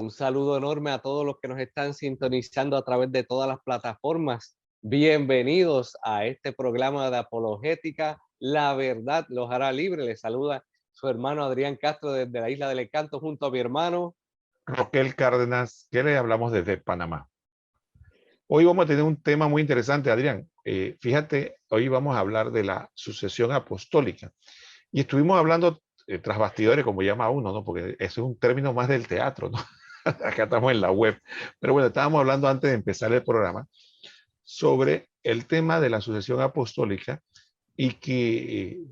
Un saludo enorme a todos los que nos están sintonizando a través de todas las plataformas. Bienvenidos a este programa de apologética. La verdad los hará libre. Les saluda su hermano Adrián Castro desde la Isla del Encanto junto a mi hermano. Roquel Cárdenas, que le hablamos desde Panamá. Hoy vamos a tener un tema muy interesante, Adrián. Fíjate, hoy vamos a hablar de la sucesión apostólica. Y estuvimos hablando tras bastidores, como llama uno, ¿no? Porque eso es un término más del teatro, ¿no? Acá estamos en la web. Pero bueno, estábamos hablando antes de empezar el programa sobre el tema de la sucesión apostólica y que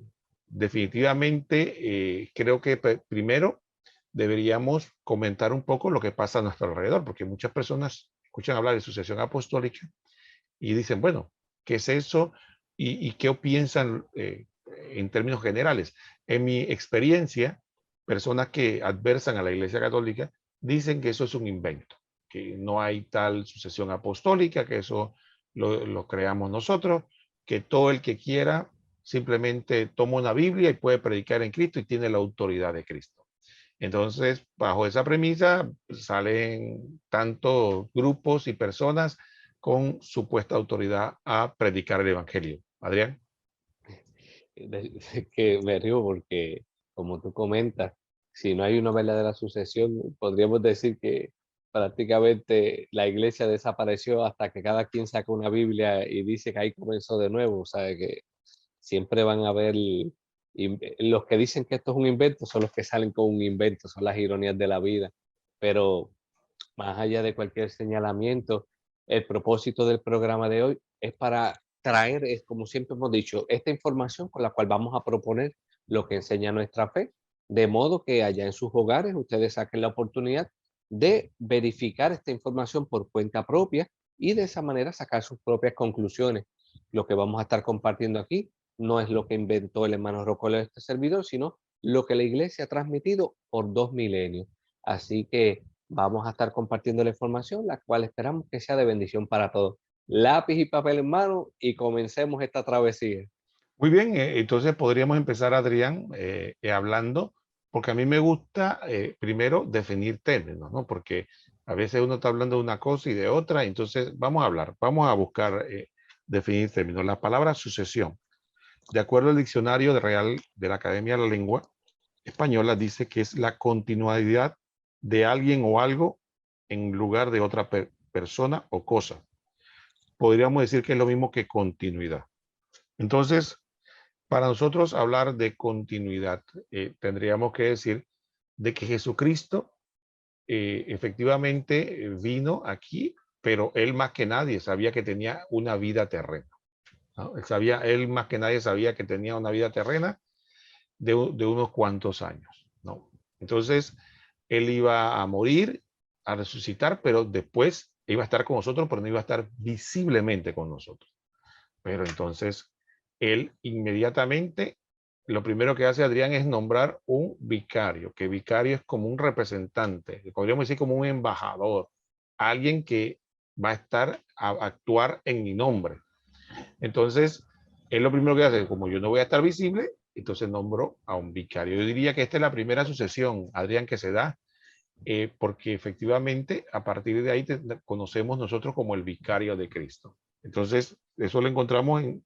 definitivamente creo que primero deberíamos comentar un poco lo que pasa a nuestro alrededor, porque muchas personas escuchan hablar de sucesión apostólica y dicen, bueno, ¿qué es eso? ¿Y qué piensan en términos generales? En mi experiencia, personas que adversan a la Iglesia Católica dicen que eso es un invento, que no hay tal sucesión apostólica, que eso lo creamos nosotros, que todo el que quiera simplemente toma una Biblia y puede predicar en Cristo y tiene la autoridad de Cristo. Entonces, bajo esa premisa, salen tantos grupos y personas con supuesta autoridad a predicar el Evangelio. Adrián. Que me río porque, como tú comentas, si no hay una verdadera sucesión, podríamos decir que prácticamente la iglesia desapareció hasta que cada quien saca una Biblia y dice que ahí comenzó de nuevo. O sea, que siempre van a haber, los que dicen que esto es un invento son los que salen con un invento, son las ironías de la vida. Pero más allá de cualquier señalamiento, el propósito del programa de hoy es para traer, como siempre hemos dicho, esta información con la cual vamos a proponer lo que enseña nuestra fe, de modo que allá en sus hogares ustedes saquen la oportunidad de verificar esta información por cuenta propia y de esa manera sacar sus propias conclusiones. Lo que vamos a estar compartiendo aquí no es lo que inventó el hermano Rocoleo de este servidor, sino lo que la iglesia ha transmitido por 2 milenios. Así que vamos a estar compartiendo la información, la cual esperamos que sea de bendición para todos. Lápiz y papel en mano y comencemos esta travesía. Muy bien, entonces podríamos empezar, Adrián, hablando, porque a mí me gusta primero definir términos, ¿no? Porque a veces uno está hablando de una cosa y de otra, entonces vamos a hablar, vamos a buscar definir términos. La palabra sucesión, de acuerdo al diccionario de Real de la Academia de la Lengua Española, dice que es la continuidad de alguien o algo en lugar de otra persona o cosa. Podríamos decir que es lo mismo que continuidad. Entonces, para nosotros hablar de continuidad, tendríamos que decir de que Jesucristo efectivamente vino aquí, pero él más que nadie sabía que tenía una vida terrena, ¿no? Él más que nadie sabía que tenía una vida terrena de unos cuantos años, ¿no? Entonces, él iba a morir, a resucitar, pero después iba a estar con nosotros, pero no iba a estar visiblemente con nosotros. Pero entonces, él inmediatamente, lo primero que hace Adrián es nombrar un vicario, que vicario es como un representante, podríamos decir como un embajador, alguien que va a estar a actuar en mi nombre. Entonces, él lo primero que hace, como yo no voy a estar visible, entonces nombro a un vicario. Yo diría que esta es la primera sucesión, Adrián, que se da, porque efectivamente a partir de ahí conocemos nosotros como el vicario de Cristo. Entonces, eso lo encontramos en,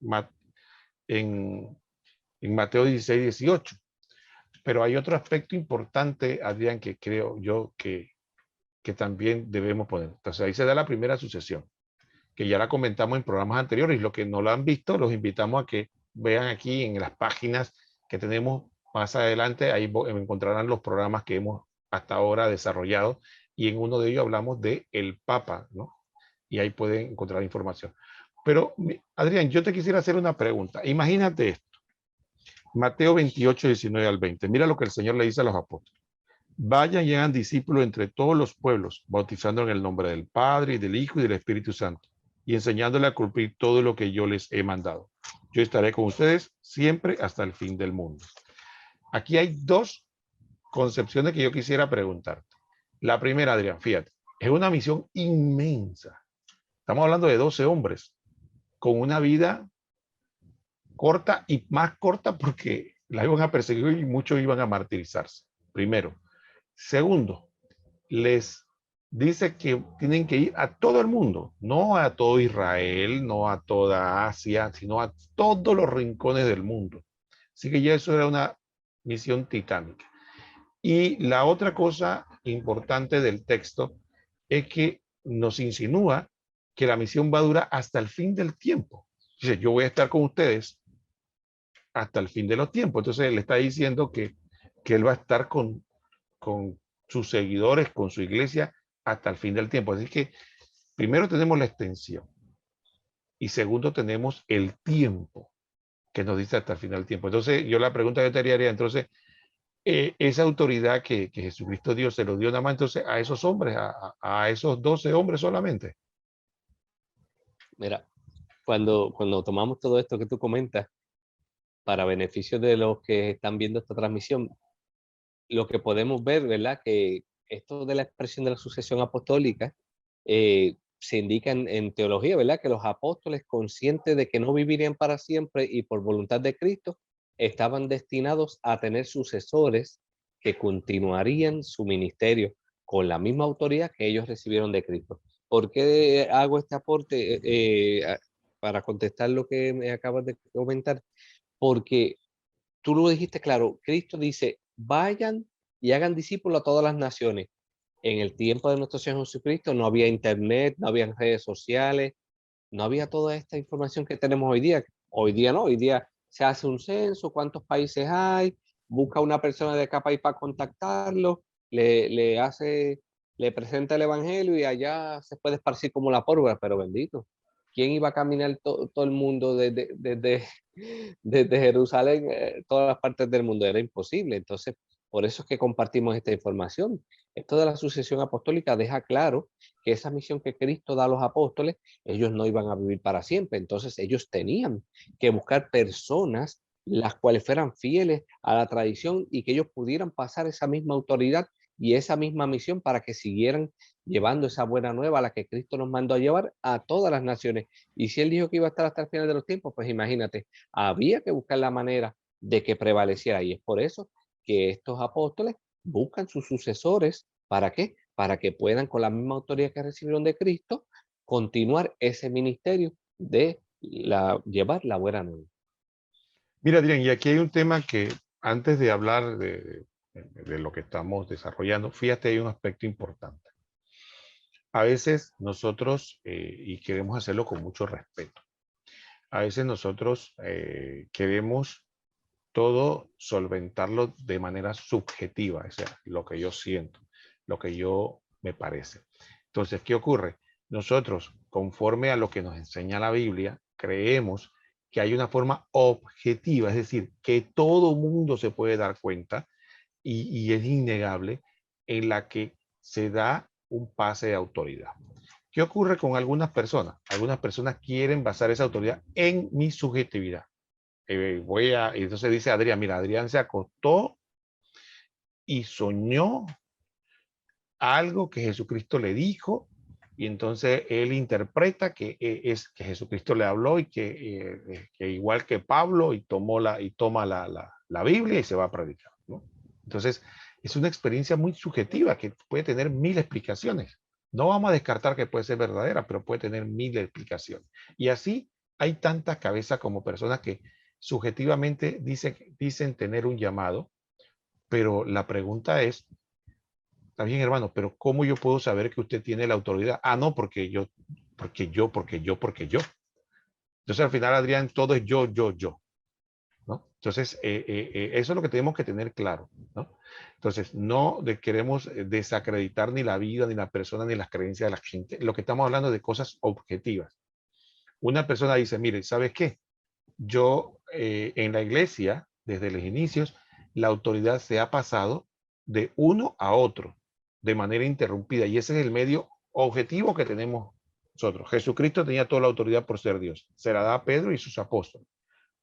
en Mateo 16, 18. Pero hay otro aspecto importante, Adrián, que creo yo que también debemos poner. Entonces, ahí se da la primera sucesión, que ya la comentamos en programas anteriores, y los que no lo han visto, los invitamos a que vean aquí en las páginas que tenemos más adelante, ahí encontrarán los programas que hemos hasta ahora desarrollado, y en uno de ellos hablamos de el Papa, ¿no? Y ahí pueden encontrar información. Pero, Adrián, yo te quisiera hacer una pregunta. Imagínate esto. Mateo 28, 19 al 20. Mira lo que el Señor le dice a los apóstoles. Vayan y hagan discípulos entre todos los pueblos, bautizando en el nombre del Padre, y del Hijo, y del Espíritu Santo, y enseñándole a cumplir todo lo que yo les he mandado. Yo estaré con ustedes siempre hasta el fin del mundo. Aquí hay dos concepciones que yo quisiera preguntarte. La primera, Adrián, fíjate, es una misión inmensa. Estamos hablando de 12 hombres con una vida corta, y más corta porque la iban a perseguir y muchos iban a martirizarse. Primero. Segundo, les dice que tienen que ir a todo el mundo, no a todo Israel, no a toda Asia, sino a todos los rincones del mundo. Así que ya eso era una misión titánica. Y la otra cosa importante del texto es que nos insinúa que la misión va a durar hasta el fin del tiempo. Dice, yo voy a estar con ustedes hasta el fin de los tiempos. Entonces él está diciendo que él va a estar con sus seguidores, con su iglesia, hasta el fin del tiempo. Así que primero tenemos la extensión y segundo tenemos el tiempo que nos dice hasta el final del tiempo. Entonces yo la pregunta que te haría, entonces, esa autoridad que Jesucristo dio, se lo dio nada más entonces a esos hombres, a esos 12 hombres solamente. Mira, cuando tomamos todo esto que tú comentas, para beneficio de los que están viendo esta transmisión, lo que podemos ver, ¿verdad? Que esto de la expresión de la sucesión apostólica se indica en teología, ¿verdad? Que los apóstoles, conscientes de que no vivirían para siempre y por voluntad de Cristo, estaban destinados a tener sucesores que continuarían su ministerio con la misma autoridad que ellos recibieron de Cristo. ¿Por qué hago este aporte para contestar lo que me acabas de comentar? Porque tú lo dijiste claro, Cristo dice, vayan y hagan discípulos a todas las naciones. En el tiempo de nuestro Señor Jesucristo no había internet, no había redes sociales, no había toda esta información que tenemos hoy día. Hoy día no, hoy día se hace un censo, cuántos países hay, busca una persona de cada país para contactarlo, le presenta el evangelio y allá se puede esparcir como la pólvora, pero bendito. ¿Quién iba a caminar todo el mundo desde Jerusalén, todas las partes del mundo? Era imposible. Entonces, por eso es que compartimos esta información. Esto de la sucesión apostólica deja claro que esa misión que Cristo da a los apóstoles, ellos no iban a vivir para siempre. Entonces, ellos tenían que buscar personas las cuales fueran fieles a la tradición y que ellos pudieran pasar esa misma autoridad y esa misma misión para que siguieran llevando esa buena nueva a la que Cristo nos mandó a llevar a todas las naciones. Y si él dijo que iba a estar hasta el final de los tiempos, pues imagínate, había que buscar la manera de que prevaleciera. Y es por eso que estos apóstoles buscan sus sucesores. ¿Para qué? Para que puedan, con la misma autoridad que recibieron de Cristo, continuar ese ministerio de llevar la buena nueva. Mira, Adrián, y aquí hay un tema que antes de hablar de lo que estamos desarrollando, fíjate, hay un aspecto importante. A veces nosotros, y queremos hacerlo con mucho respeto, a veces nosotros queremos todo solventarlo de manera subjetiva, o sea, lo que yo siento, lo que yo me parece. Entonces, ¿qué ocurre? Nosotros, conforme a lo que nos enseña la Biblia, creemos que hay una forma objetiva, es decir, que todo mundo se puede dar cuenta y es innegable en la que se da un pase de autoridad. ¿Qué ocurre con algunas personas? Algunas personas quieren basar esa autoridad en mi subjetividad. Entonces dice Adrián, mira, Adrián se acostó y soñó algo que Jesucristo le dijo y entonces él interpreta que es que Jesucristo le habló y que igual que Pablo y toma la Biblia y se va a predicar, ¿no? Entonces es una experiencia muy subjetiva que puede tener mil explicaciones. No vamos a descartar que puede ser verdadera, pero puede tener mil explicaciones. Y así hay tantas cabezas como personas que subjetivamente dicen tener un llamado, pero la pregunta es, está bien, hermano, pero ¿cómo yo puedo saber que usted tiene la autoridad? Ah, no, porque yo. Entonces, al final, Adrián, todo es yo, ¿no? Entonces, eso es lo que tenemos que tener claro, ¿no? Entonces, no queremos desacreditar ni la vida, ni la persona, ni las creencias de la gente. Lo que estamos hablando de cosas objetivas. Una persona dice, mire, ¿sabes qué? Yo, en la iglesia, desde los inicios, la autoridad se ha pasado de uno a otro de manera interrumpida y ese es el medio objetivo que tenemos nosotros. Jesucristo tenía toda la autoridad por ser Dios. Se la da a Pedro y sus apóstoles.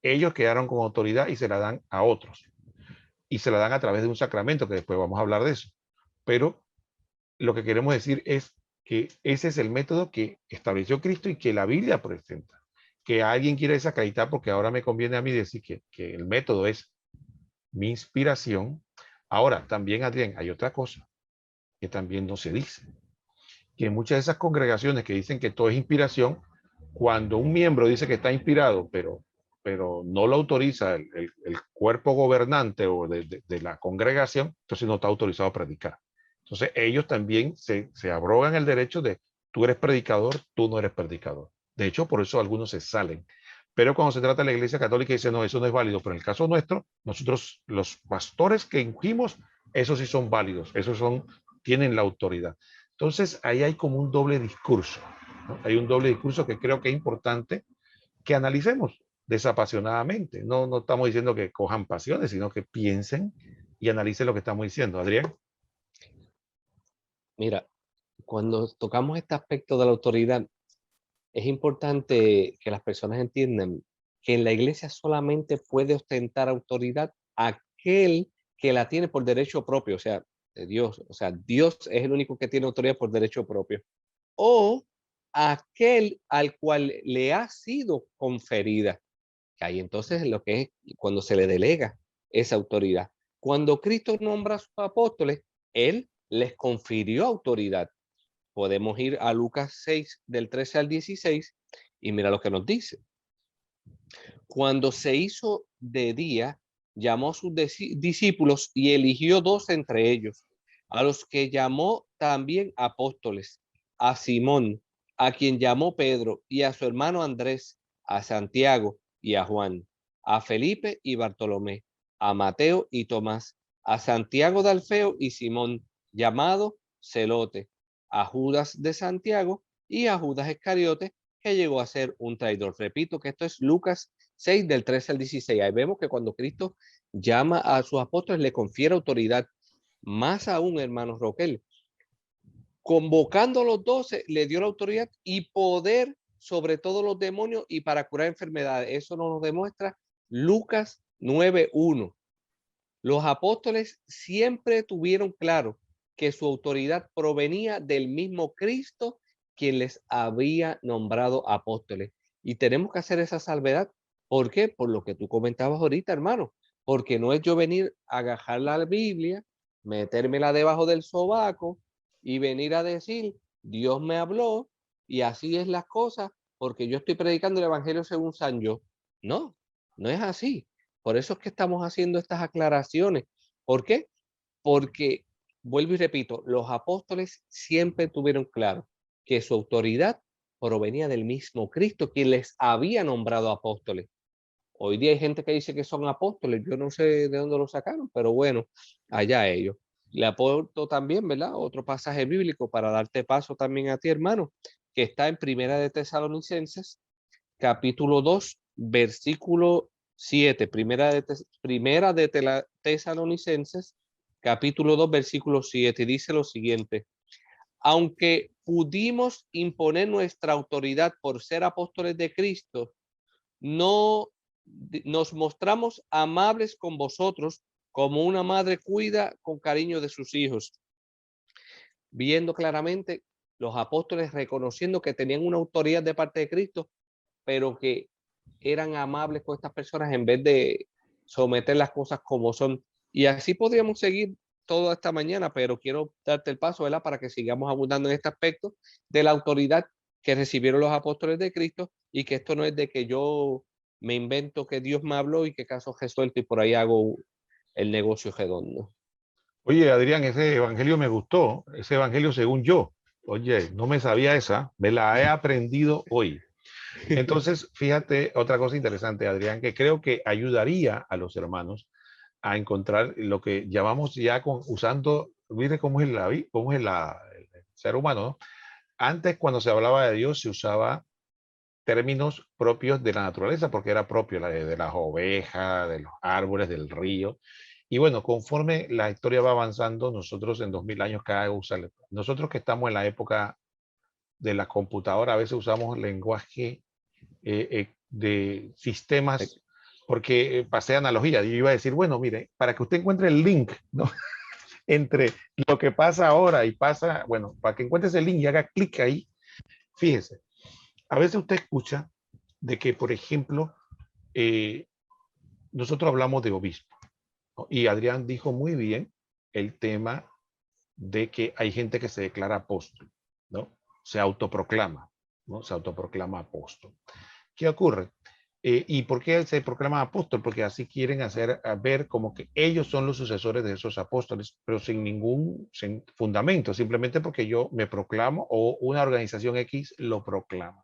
Ellos quedaron con autoridad y se la dan a otros. Y se la dan a través de un sacramento, que después vamos a hablar de eso. Pero lo que queremos decir es que ese es el método que estableció Cristo y que la Biblia presenta. Que alguien quiere desacreditar porque ahora me conviene a mí decir que el método es mi inspiración. Ahora, también, Adrián, hay otra cosa que también no se dice. que muchas de esas congregaciones que dicen que todo es inspiración, cuando un miembro dice que está inspirado, pero no lo autoriza el cuerpo gobernante o de la congregación, entonces no está autorizado a predicar. Entonces ellos también se abrogan el derecho de tú eres predicador, tú no eres predicador. De hecho, por eso algunos se salen. Pero cuando se trata de la Iglesia Católica dice, no, eso no es válido. Pero en el caso nuestro, nosotros, los pastores que ungimos, esos sí son válidos, tienen la autoridad. Entonces, ahí hay como un doble discurso, ¿no? Hay un doble discurso que creo que es importante que analicemos desapasionadamente. No estamos diciendo que cojan pasiones, sino que piensen y analicen lo que estamos diciendo. Adrián. Mira, cuando tocamos este aspecto de la autoridad, es importante que las personas entiendan que en la iglesia solamente puede ostentar autoridad aquel que la tiene por derecho propio, o sea, de Dios. O sea, Dios es el único que tiene autoridad por derecho propio. O aquel al cual le ha sido conferida. Que ahí entonces lo que es cuando se le delega esa autoridad. Cuando Cristo nombra a sus apóstoles, Él les confirió autoridad. Podemos ir a Lucas 6, del 13 al 16, y mira lo que nos dice. Cuando se hizo de día, llamó a sus discípulos y eligió dos entre ellos, a los que llamó también apóstoles, a Simón, a quien llamó Pedro, y a su hermano Andrés, a Santiago y a Juan, a Felipe y Bartolomé, a Mateo y Tomás, a Santiago de Alfeo y Simón, llamado Celote, a Judas de Santiago y a Judas Iscariote, que llegó a ser un traidor. Repito que esto es Lucas 6, del 13 al 16. Ahí vemos que cuando Cristo llama a sus apóstoles, le confiere autoridad. Más aún, hermanos Roquel, convocando a los 12, le dio la autoridad y poder sobre todos los demonios y para curar enfermedades. Eso nos demuestra Lucas 9:1. Los apóstoles siempre tuvieron claro que su autoridad provenía del mismo Cristo, quien les había nombrado apóstoles. Y tenemos que hacer esa salvedad. ¿Por qué? Por lo que tú comentabas ahorita, hermano. Porque no es yo venir a agajar la Biblia, metérmela debajo del sobaco y venir a decir, Dios me habló y así es las cosas, porque yo estoy predicando el Evangelio según San yo. No, no es así. Por eso es que estamos haciendo estas aclaraciones. ¿Por qué? Porque, vuelvo y repito, los apóstoles siempre tuvieron claro que su autoridad provenía del mismo Cristo, quien les había nombrado apóstoles. Hoy día hay gente que dice que son apóstoles, yo no sé de dónde lo sacaron, pero bueno, allá ellos. Le aporto también, ¿verdad? Otro pasaje bíblico para darte paso también a ti, hermano, que está en Primera de Tesalonicenses, capítulo 2, versículo 7. Primera de Tesalonicenses, capítulo 2, versículo 7. Dice lo siguiente: aunque pudimos imponer nuestra autoridad por ser apóstoles de Cristo, no nos mostramos amables con vosotros como una madre cuida con cariño de sus hijos, viendo claramente los apóstoles reconociendo que tenían una autoridad de parte de Cristo, pero que eran amables con estas personas en vez de someter las cosas como son. Y así podríamos seguir toda esta mañana, pero quiero darte el paso, ¿verdad? Para que sigamos abundando en este aspecto de la autoridad que recibieron los apóstoles de Cristo y que esto no es de que yo me invento que Dios me habló y que caso resuelto y por ahí hago el negocio redondo. Oye, Adrián, ese evangelio me gustó, ese evangelio según yo. Oye, no me sabía esa, me la he aprendido hoy. Entonces, fíjate, otra cosa interesante, Adrián, que creo que ayudaría a los hermanos a encontrar lo que llamamos ya usando, mire cómo es el ser humano, ¿no? Antes, cuando se hablaba de Dios, se usaba términos propios de la naturaleza, porque era propio de las ovejas, de los árboles, del río. Y bueno, conforme la historia va avanzando, nosotros en 2000 años cada usa, nosotros que estamos en la época de la computadora, a veces usamos lenguaje de sistemas, porque pasé analogía. Yo iba a decir, bueno, mire, para que usted encuentre el link, ¿no? Entre lo que pasa ahora y pasa, bueno, para que encuentre ese link y haga clic ahí, fíjese, a veces usted escucha de que, por ejemplo, eh, nosotros hablamos de obispo, ¿no? Y Adrián dijo muy bien el tema de que hay gente que se declara apóstol. ¿no? Se autoproclama, ¿no? Se autoproclama apóstol. ¿Qué ocurre? ¿Y por qué se proclama apóstol? Porque así quieren hacer ver como que ellos son los sucesores de esos apóstoles, pero sin ningún fundamento, simplemente porque yo me proclamo o una organización X lo proclama.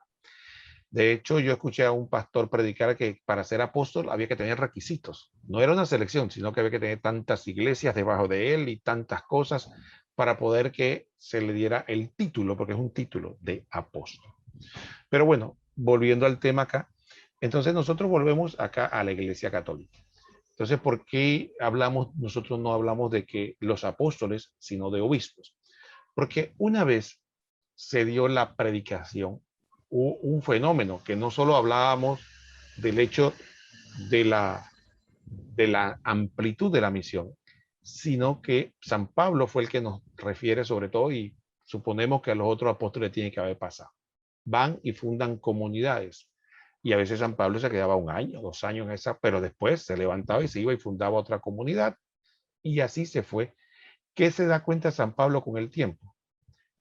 De hecho, yo escuché a un pastor predicar que para ser apóstol había que tener requisitos. No era una selección, sino que había que tener tantas iglesias debajo de él y tantas cosas para poder que se le diera el título, porque es un título de apóstol. Pero bueno, volviendo al tema acá, entonces nosotros volvemos acá a la Iglesia Católica. Entonces, ¿por qué nosotros no hablamos de que los apóstoles, sino de obispos? Porque una vez se dio la predicación, hubo un fenómeno que no solo hablábamos del hecho de la amplitud de la misión, sino que San Pablo fue el que nos refiere sobre todo y suponemos que a los otros apóstoles tiene que haber pasado. Van y fundan comunidades. Y a veces San Pablo se quedaba 1 año, 2 años en esa, pero después se levantaba y se iba y fundaba otra comunidad. Y así se fue. ¿Qué se da cuenta San Pablo con el tiempo?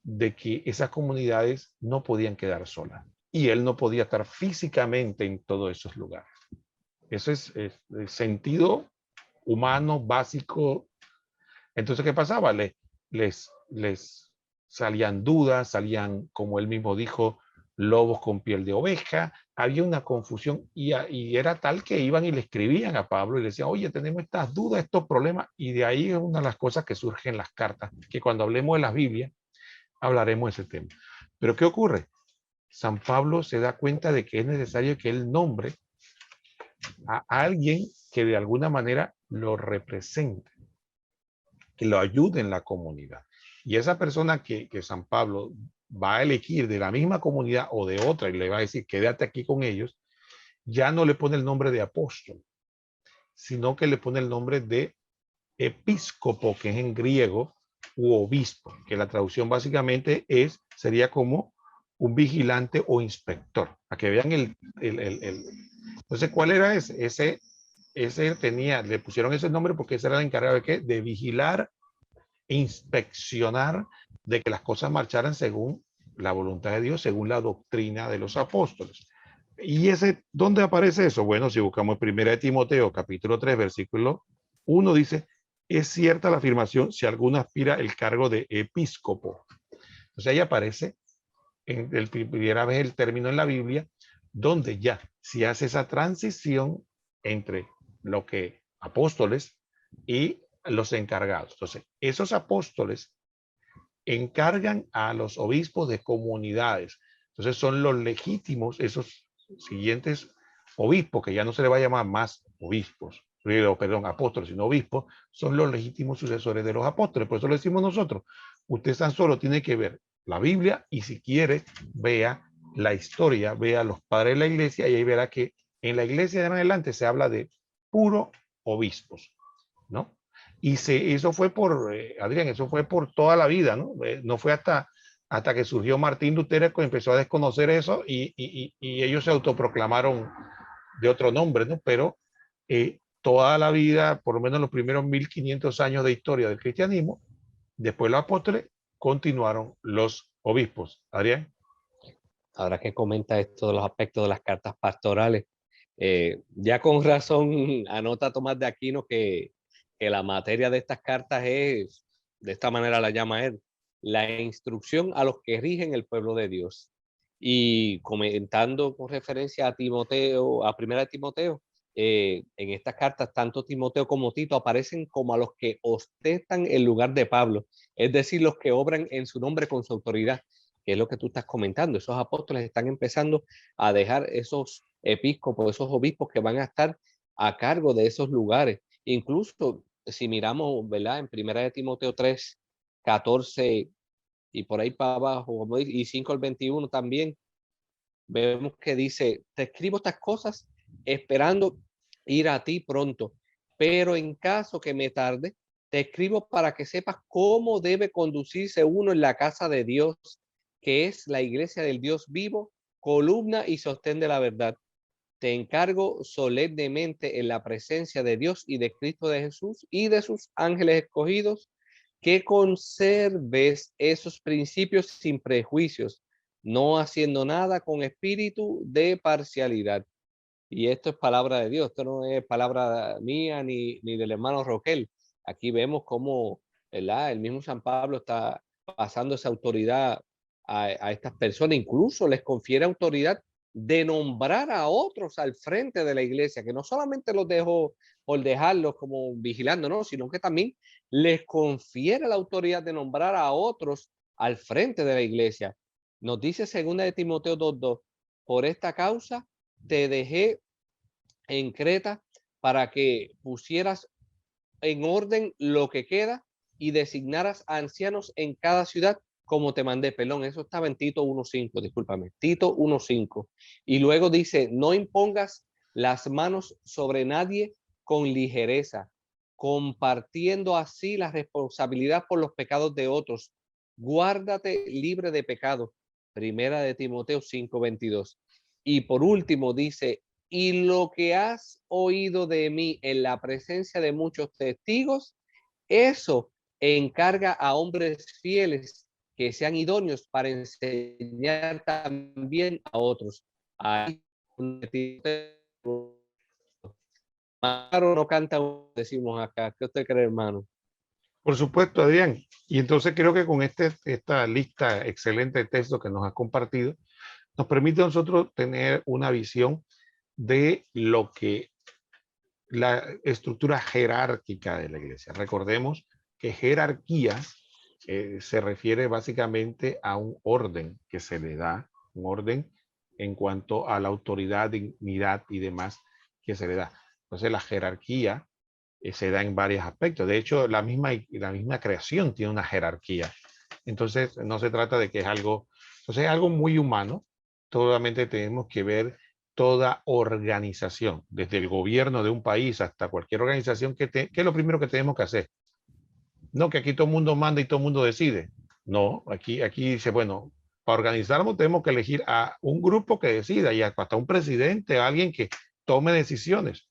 De que esas comunidades no podían quedar solas. Y él no podía estar físicamente en todos esos lugares. Eso es el sentido humano básico. Entonces, ¿qué pasaba? Les salían dudas, salían, como él mismo dijo, lobos con piel de oveja. Había una confusión y era tal que iban y le escribían a Pablo y le decían, oye, tenemos estas dudas, estos problemas. Y de ahí es una de las cosas que surgen las cartas, que cuando hablemos de las Biblias, hablaremos de ese tema. Pero ¿qué ocurre? San Pablo se da cuenta de que es necesario que él nombre a alguien que de alguna manera lo represente, que lo ayude en la comunidad. Y esa persona que San Pablo va a elegir de la misma comunidad o de otra y le va a decir, quédate aquí con ellos, ya no le pone el nombre de apóstol, sino que le pone el nombre de episcopo, que es en griego, u obispo, que la traducción básicamente sería como un vigilante o inspector. A que vean Entonces, ¿cuál era ese? Ese le pusieron ese nombre porque ese era el encargado de qué? De vigilar, inspeccionar, de que las cosas marcharan según la voluntad de Dios, según la doctrina de los apóstoles. ¿Y dónde aparece eso? Bueno, si buscamos 1 Timoteo, capítulo 3, versículo 1, dice, es cierta la afirmación si alguno aspira el cargo de episcopo. Entonces ahí aparece primera vez el término en la Biblia, donde ya se hace esa transición entre lo que apóstoles y los encargados. Entonces, esos apóstoles encargan a los obispos de comunidades. Entonces, son los legítimos, esos siguientes obispos, que ya no se le va a llamar más obispos, perdón, apóstoles, sino obispos, son los legítimos sucesores de los apóstoles. Por eso lo decimos nosotros. Usted tan solo tiene que ver la Biblia y si quiere, vea la historia, vea los padres de la iglesia y ahí verá que en la iglesia de en adelante se habla de puro obispos, ¿no? Y eso fue Adrián, eso fue por toda la vida, ¿no? No fue hasta que surgió Martín Lutero que empezó a desconocer eso y ellos se autoproclamaron de otro nombre, ¿no? Pero toda la vida, por lo menos los primeros 1500 años de historia del cristianismo, después los apóstoles, continuaron los obispos. Adrián. Ahora que comenta esto de los aspectos de las cartas pastorales, ya con razón anota Tomás de Aquino que la materia de estas cartas es, de esta manera la llama él, la instrucción a los que rigen el pueblo de Dios. Y comentando con referencia a Timoteo, a Primera de Timoteo, en estas cartas tanto Timoteo como Tito aparecen como a los que ostentan el lugar de Pablo, es decir, los que obran en su nombre con su autoridad, que es lo que tú estás comentando. Esos apóstoles están empezando a dejar esos episcopos, esos obispos que van a estar a cargo de esos lugares. Incluso si miramos, ¿verdad? En Primera de Timoteo 3, 14 y por ahí para abajo, y 5 al 21 también, vemos que dice, te escribo estas cosas esperando ir a ti pronto, pero en caso que me tarde, te escribo para que sepas cómo debe conducirse uno en la casa de Dios, que es la iglesia del Dios vivo, columna y sostén de la verdad. Te encargo solemnemente en la presencia de Dios y de Cristo de Jesús y de sus ángeles escogidos, que conserves esos principios sin prejuicios, no haciendo nada con espíritu de parcialidad. Y esto es palabra de Dios, esto no es palabra mía ni del hermano Roquel. Aquí vemos cómo, ¿verdad? El mismo San Pablo está pasando esa autoridad a estas personas, incluso les confiere autoridad de nombrar a otros al frente de la iglesia, que no solamente los dejó por dejarlos como vigilando, no, sino que también les confiere la autoridad de nombrar a otros al frente de la iglesia. Nos dice 2 de Timoteo 2:2, por esta causa te dejé en Creta para que pusieras en orden lo que queda y designaras a ancianos en cada ciudad como te mandé. Perdón, eso estaba en Tito 1:5, discúlpame, Tito 1:5. Y luego dice, no impongas las manos sobre nadie con ligereza, compartiendo así la responsabilidad por los pecados de otros. Guárdate libre de pecado. Primera de Timoteo 5:22. Y por último dice, y lo que has oído de mí en la presencia de muchos testigos, eso encarga a hombres fieles que sean idóneos para enseñar también a otros. Ahí no canta, decimos acá. ¿Qué usted cree, hermano? Por supuesto, Adrián. Y entonces creo que con esta lista excelente de textos que nos ha compartido, nos permite a nosotros tener una visión de lo que la estructura jerárquica de la iglesia. Recordemos que jerarquía se refiere básicamente a un orden que se le da, un orden en cuanto a la autoridad, dignidad y demás que se le da. Entonces la jerarquía se da en varios aspectos. De hecho, la misma creación tiene una jerarquía. Entonces no se trata de que es algo, entonces es algo muy humano. Solamente tenemos que ver toda organización, desde el gobierno de un país hasta cualquier organización, ¿qué es lo primero que tenemos que hacer? No, que aquí todo el mundo manda y todo el mundo decide. No, aquí dice, bueno, para organizarnos tenemos que elegir a un grupo que decida y hasta un presidente, alguien que tome decisiones.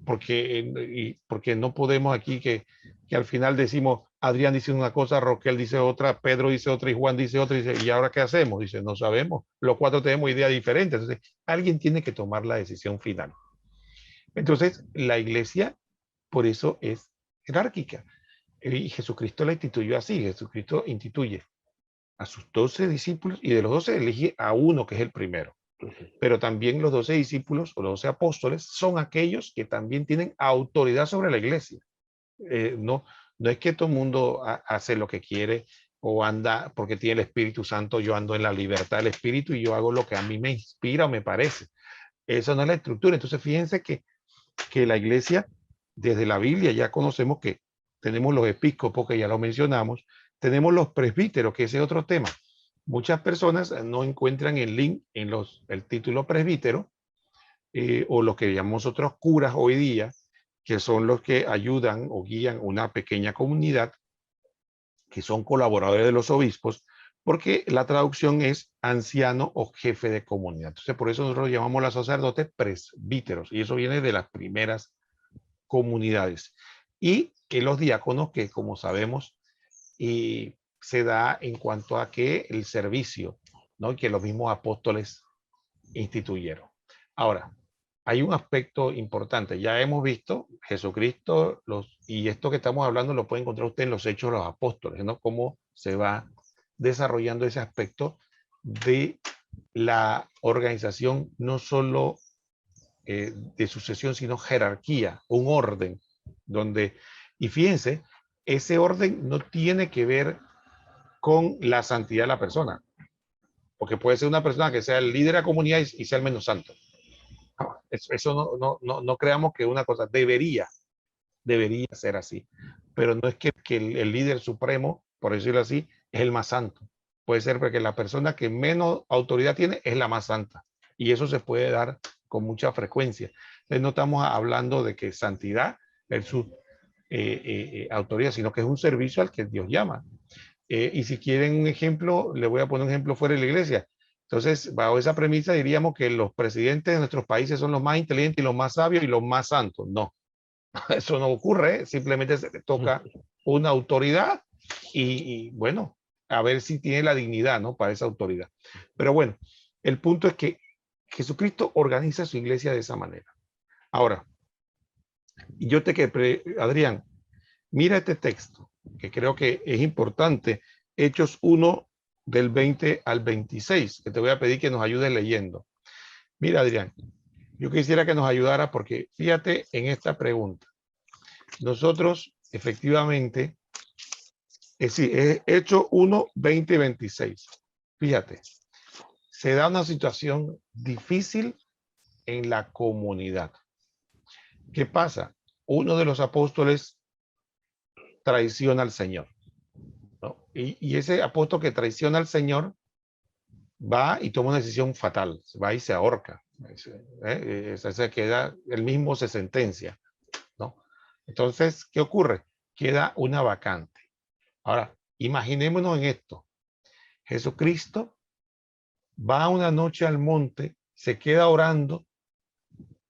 Porque no podemos aquí que al final decimos, Adrián dice una cosa, Roquel dice otra, Pedro dice otra y Juan dice otra, y dice, ¿y ahora qué hacemos? Dice, no sabemos, los cuatro tenemos ideas diferentes. Entonces, alguien tiene que tomar la decisión final. Entonces, la iglesia, por eso es jerárquica. Y Jesucristo la instituyó así. Jesucristo instituye a sus 12 discípulos y de los 12 elige a uno que es el primero. Pero también los 12 discípulos o los 12 apóstoles son aquellos que también tienen autoridad sobre la iglesia. No es que todo el mundo hace lo que quiere o anda porque tiene el Espíritu Santo, yo ando en la libertad del Espíritu y yo hago lo que a mí me inspira o me parece. Eso no es la estructura. Entonces fíjense que la iglesia, desde la Biblia ya conocemos que tenemos los episcopos, que ya lo mencionamos, tenemos los presbíteros, que ese es otro tema. Muchas personas no encuentran el link en el título presbítero o lo que llamamos otros curas hoy día, que son los que ayudan o guían una pequeña comunidad, que son colaboradores de los obispos, porque la traducción es anciano o jefe de comunidad. Entonces, por eso nosotros llamamos a los sacerdotes presbíteros, y eso viene de las primeras comunidades. Y que los diáconos, que como sabemos, se da en cuanto a que el servicio, ¿no? Que los mismos apóstoles instituyeron. Ahora, hay un aspecto importante. Ya hemos visto Jesucristo, y esto que estamos hablando lo puede encontrar usted en los Hechos de los Apóstoles, ¿no? Cómo se va desarrollando ese aspecto de la organización, no solo de sucesión, sino jerarquía, un orden, donde, y fíjense, ese orden no tiene que ver con la santidad de la persona, porque puede ser una persona que sea el líder de la comunidad y sea el menos santo. Eso no creamos que una cosa debería ser así, pero no es que el líder supremo, por decirlo así, es el más santo. Puede ser porque la persona que menos autoridad tiene es la más santa, y eso se puede dar con mucha frecuencia. Entonces no estamos hablando de que santidad versus autoridad, sino que es un servicio al que Dios llama. Y si quieren un ejemplo, le voy a poner un ejemplo fuera de la iglesia. Entonces, bajo esa premisa diríamos que los presidentes de nuestros países son los más inteligentes y los más sabios y los más santos. No, eso no ocurre, simplemente se le toca una autoridad y bueno, a ver si tiene la dignidad, ¿no? Para esa autoridad. Pero bueno, el punto es que Jesucristo organiza su iglesia de esa manera. Ahora, yo Adrián, mira este texto, que creo que es importante, Hechos 1 del 20 al 26, que te voy a pedir que nos ayudes leyendo. Mira, Adrián, yo quisiera que nos ayudara porque fíjate en esta pregunta. Nosotros, efectivamente, es Hechos 1, 20 y 26. Fíjate, se da una situación difícil en la comunidad. ¿Qué pasa? Uno de los apóstoles traiciona al Señor, ¿no? Y ese apóstol que traiciona al Señor va y toma una decisión fatal, va y se ahorca, se queda, él mismo se sentencia, ¿no? Entonces, ¿qué ocurre? Queda una vacante. Ahora, imaginémonos en esto. Jesucristo va una noche al monte, se queda orando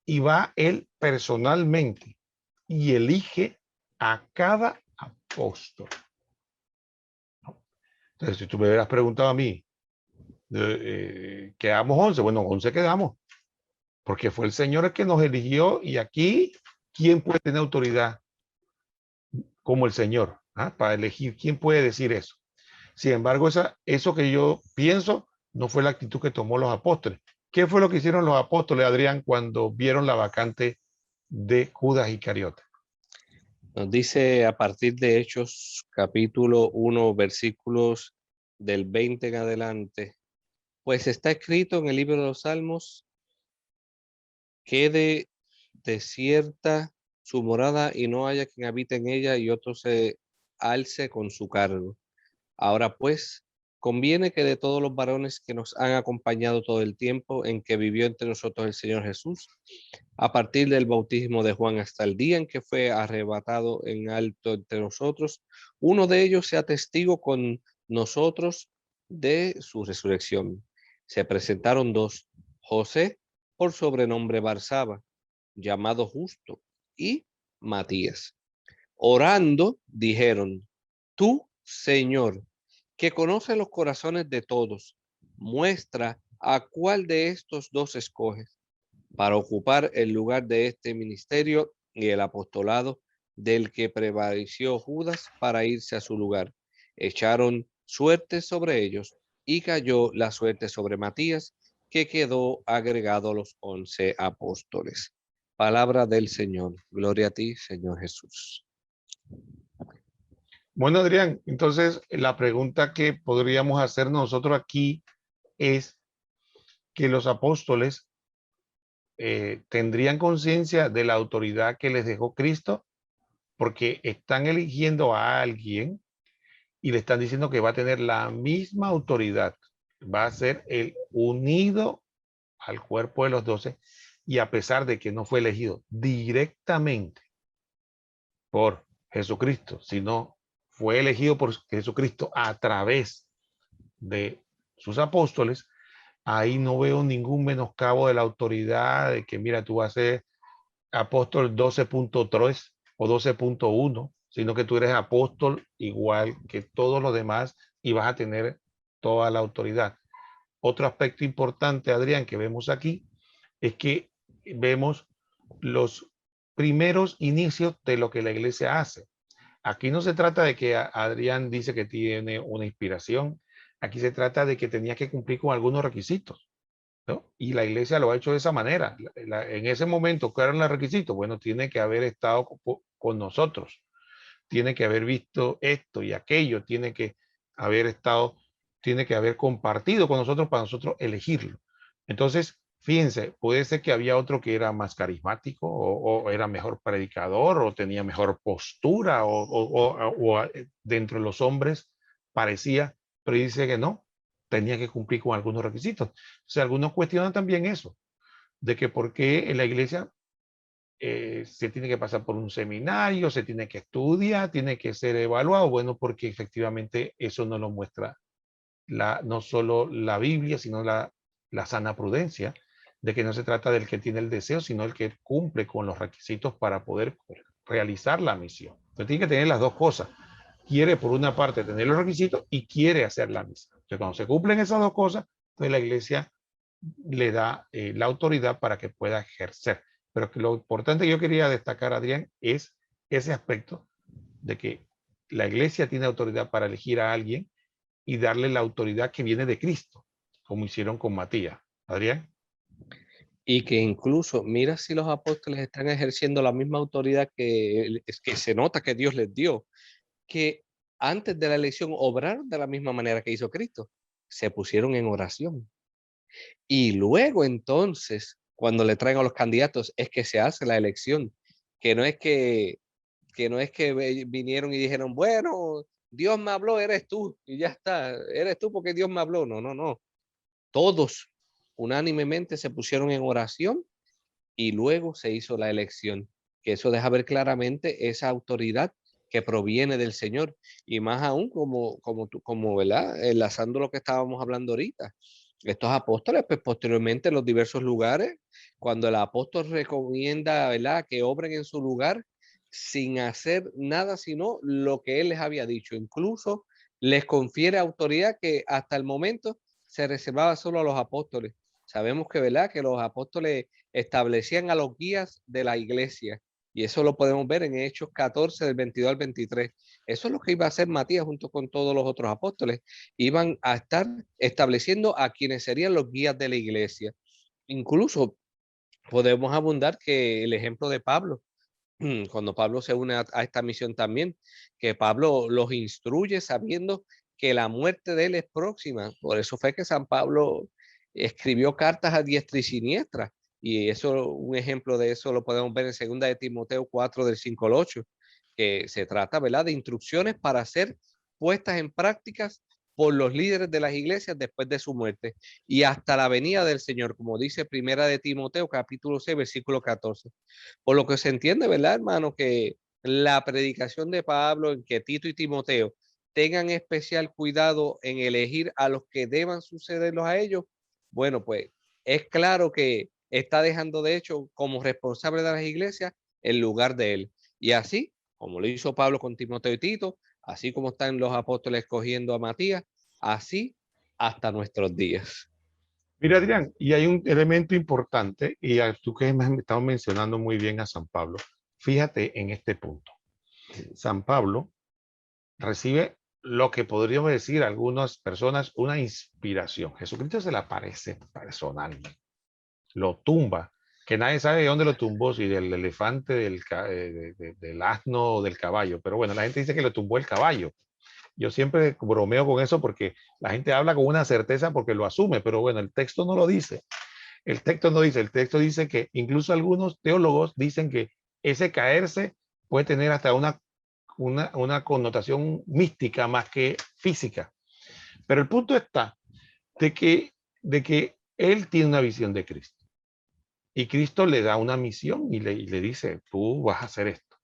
y va él personalmente y elige a cada apóstol. Entonces, si tú me hubieras preguntado a mí, ¿quedamos 11? Bueno, 11 quedamos, porque fue el Señor el que nos eligió y aquí, ¿quién puede tener autoridad como el Señor? Para elegir, ¿quién puede decir eso? Sin embargo, eso que yo pienso no fue la actitud que tomó los apóstoles. ¿Qué fue lo que hicieron los apóstoles, Adrián, cuando vieron la vacante de Judas Iscariote? Nos dice a partir de Hechos capítulo 1, versículos del 20 en adelante, pues está escrito en el libro de los Salmos, quede desierta su morada y no haya quien habite en ella y otro se alce con su cargo. Ahora pues, conviene que de todos los varones que nos han acompañado todo el tiempo en que vivió entre nosotros el Señor Jesús, a partir del bautismo de Juan hasta el día en que fue arrebatado en alto entre nosotros, uno de ellos sea testigo con nosotros de su resurrección. Se presentaron dos, José, por sobrenombre Barsaba, llamado Justo, y Matías. Orando, dijeron, tú, Señor, que conoce los corazones de todos, muestra a cuál de estos dos escoges para ocupar el lugar de este ministerio y el apostolado del que prevaleció Judas para irse a su lugar. Echaron suerte sobre ellos y cayó la suerte sobre Matías, que quedó agregado a los 11 apóstoles. Palabra del Señor. Gloria a ti, Señor Jesús. Bueno, Adrián, entonces la pregunta que podríamos hacer nosotros aquí es que los apóstoles tendrían conciencia de la autoridad que les dejó Cristo, porque están eligiendo a alguien y le están diciendo que va a tener la misma autoridad, va a ser el unido al cuerpo de los 12, y a pesar de que no fue elegido directamente por Jesucristo, sino fue elegido por Jesucristo a través de sus apóstoles, ahí no veo ningún menoscabo de la autoridad de que, mira, tú vas a ser apóstol 12.3 o 12.1, sino que tú eres apóstol igual que todos los demás y vas a tener toda la autoridad. Otro aspecto importante, Adrián, que vemos aquí, es que vemos los primeros inicios de lo que la iglesia hace. Aquí no se trata de que Adrián dice que tiene una inspiración. Aquí se trata de que tenía que cumplir con algunos requisitos, ¿no? Y la iglesia lo ha hecho de esa manera. En ese momento, ¿cuáles eran los requisitos? Bueno, tiene que haber estado con nosotros, tiene que haber visto esto y aquello, tiene que haber estado, tiene que haber compartido con nosotros para nosotros elegirlo. Entonces, fíjense, puede ser que había otro que era más carismático o era mejor predicador o tenía mejor postura o dentro de los hombres parecía, pero dice que no, tenía que cumplir con algunos requisitos. O sea, algunos cuestionan también eso, de que por qué en la iglesia se tiene que pasar por un seminario, se tiene que estudiar, tiene que ser evaluado. Bueno, porque efectivamente eso no lo muestra no solo la Biblia, sino la sana prudencia, de que no se trata del que tiene el deseo, sino el que cumple con los requisitos para poder realizar la misión. Entonces tiene que tener las dos cosas. quiere por una parte tener los requisitos y quiere hacer la misa. Entonces, cuando se cumplen esas dos cosas, entonces la iglesia le da la autoridad para que pueda ejercer. Pero que lo importante que yo quería destacar, Adrián, es ese aspecto de que la iglesia tiene autoridad para elegir a alguien y darle la autoridad que viene de Cristo, como hicieron con Matías. Adrián. Y que incluso, mira si los apóstoles están ejerciendo la misma autoridad que se nota que Dios les dio, que antes de la elección obraron de la misma manera que hizo Cristo. Se pusieron en oración. Y luego entonces, cuando le traen a los candidatos, es que se hace la elección, que no es que vinieron y dijeron, bueno, Dios me habló, eres tú, y ya está, eres tú porque Dios me habló. No, no, no. Todos unánimemente se pusieron en oración y luego se hizo la elección, que eso deja ver claramente esa autoridad que proviene del Señor, y más aún como ¿verdad? Enlazando lo que estábamos hablando ahorita. Estos apóstoles, pues posteriormente en los diversos lugares, cuando el apóstol recomienda, ¿verdad?, que obren en su lugar sin hacer nada sino lo que él les había dicho. Incluso les confiere autoridad que hasta el momento se reservaba solo a los apóstoles. Sabemos que, ¿verdad?, que los apóstoles establecían a los guías de la iglesia. Y eso lo podemos ver en Hechos 14, del 22 al 23. Eso es lo que iba a hacer Matías junto con todos los otros apóstoles. Iban a estar estableciendo a quienes serían los guías de la iglesia. Incluso podemos abundar que el ejemplo de Pablo, cuando Pablo se une a esta misión también, que Pablo los instruye sabiendo que la muerte de él es próxima. Por eso fue que San Pablo escribió cartas a diestra y siniestra. Y eso, un ejemplo de eso lo podemos ver en 2 de Timoteo 4, del 5 al 8, que se trata, ¿verdad?, de instrucciones para ser puestas en prácticas por los líderes de las iglesias después de su muerte y hasta la venida del Señor, como dice 1 de Timoteo capítulo 6, versículo 14. Por lo que se entiende, ¿verdad, hermano?, que la predicación de Pablo en que Tito y Timoteo tengan especial cuidado en elegir a los que deban sucederlos a ellos, bueno, pues es claro que está dejando de hecho como responsable de las iglesias el lugar de él. Y así, como lo hizo Pablo con Timoteo y Tito, así como están los apóstoles escogiendo a Matías, así hasta nuestros días. Mira, Adrián, y hay un elemento importante, y tú que me has estado mencionando muy bien a San Pablo, fíjate en este punto. San Pablo recibe lo que podríamos decir algunas personas una inspiración. Jesucristo se le aparece personalmente, lo tumba, que nadie sabe de dónde lo tumbó, si del elefante, del asno o del caballo, pero bueno, la gente dice que lo tumbó el caballo. Yo siempre bromeo con eso porque la gente habla con una certeza porque lo asume, pero bueno, el texto no lo dice. El texto no dice, el texto dice que incluso algunos teólogos dicen que ese caerse puede tener hasta una connotación mística más que física. Pero el punto está de que él tiene una visión de Cristo. Y Cristo le da una misión y le dice, tú vas a hacer esto.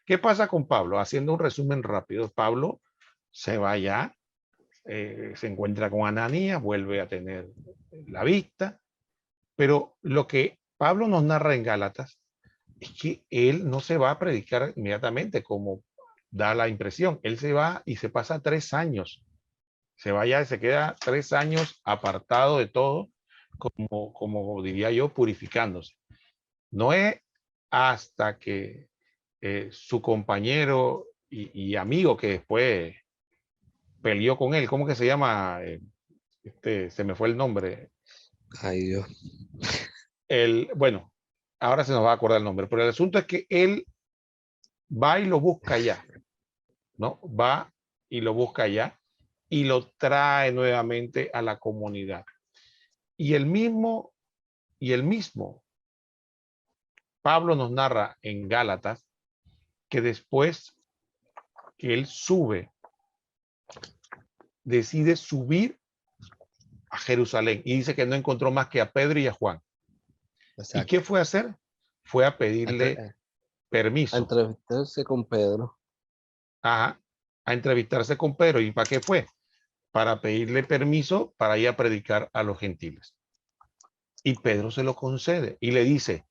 ¿Qué pasa con Pablo? Haciendo un resumen rápido, Pablo se va allá, se encuentra con Ananías, vuelve a tener la vista, pero lo que Pablo nos narra en Gálatas es que él no se va a predicar inmediatamente como da la impresión, él se va y se pasa 3 años, se vaya y se queda 3 años apartado de todo, como diría yo, purificándose. No es hasta que su compañero y amigo que después peleó con él, ¿cómo que se llama? Se me fue el nombre. Ay, Dios. Bueno, ahora se nos va a acordar el nombre, pero el asunto es que él va y lo busca allá, ¿no? Va y lo busca allá y lo trae nuevamente a la comunidad. Y el mismo Pablo nos narra en Gálatas que después que él decide subir a Jerusalén y dice que no encontró más que a Pedro y a Juan. ¿Y Exacto. qué fue a hacer? Fue a A, pedirle a permiso, entrevistarse con Pedro. a entrevistarse con Pedro. ¿Y para qué fue? Para pedirle permiso para ir a predicar a los gentiles. Y Pedro se lo concede y le dice,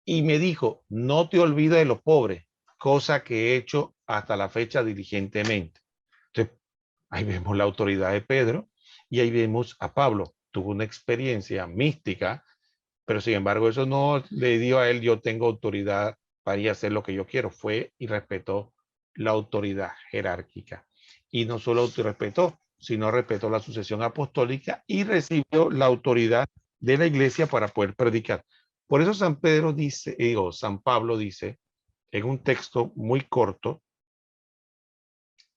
y me dijo, no te olvides de los pobres, cosa que he hecho hasta la fecha diligentemente. Entonces, ahí vemos la autoridad de Pedro y ahí vemos a Pablo. Tuvo una experiencia mística, pero sin embargo eso no le dio a él, yo tengo autoridad para ir a hacer lo que yo quiero. Fue y respetó la autoridad jerárquica. Y no solo respetó, sino respetó la sucesión apostólica y recibió la autoridad de la iglesia para poder predicar. Por eso San Pedro dice, San Pablo dice en un texto muy corto,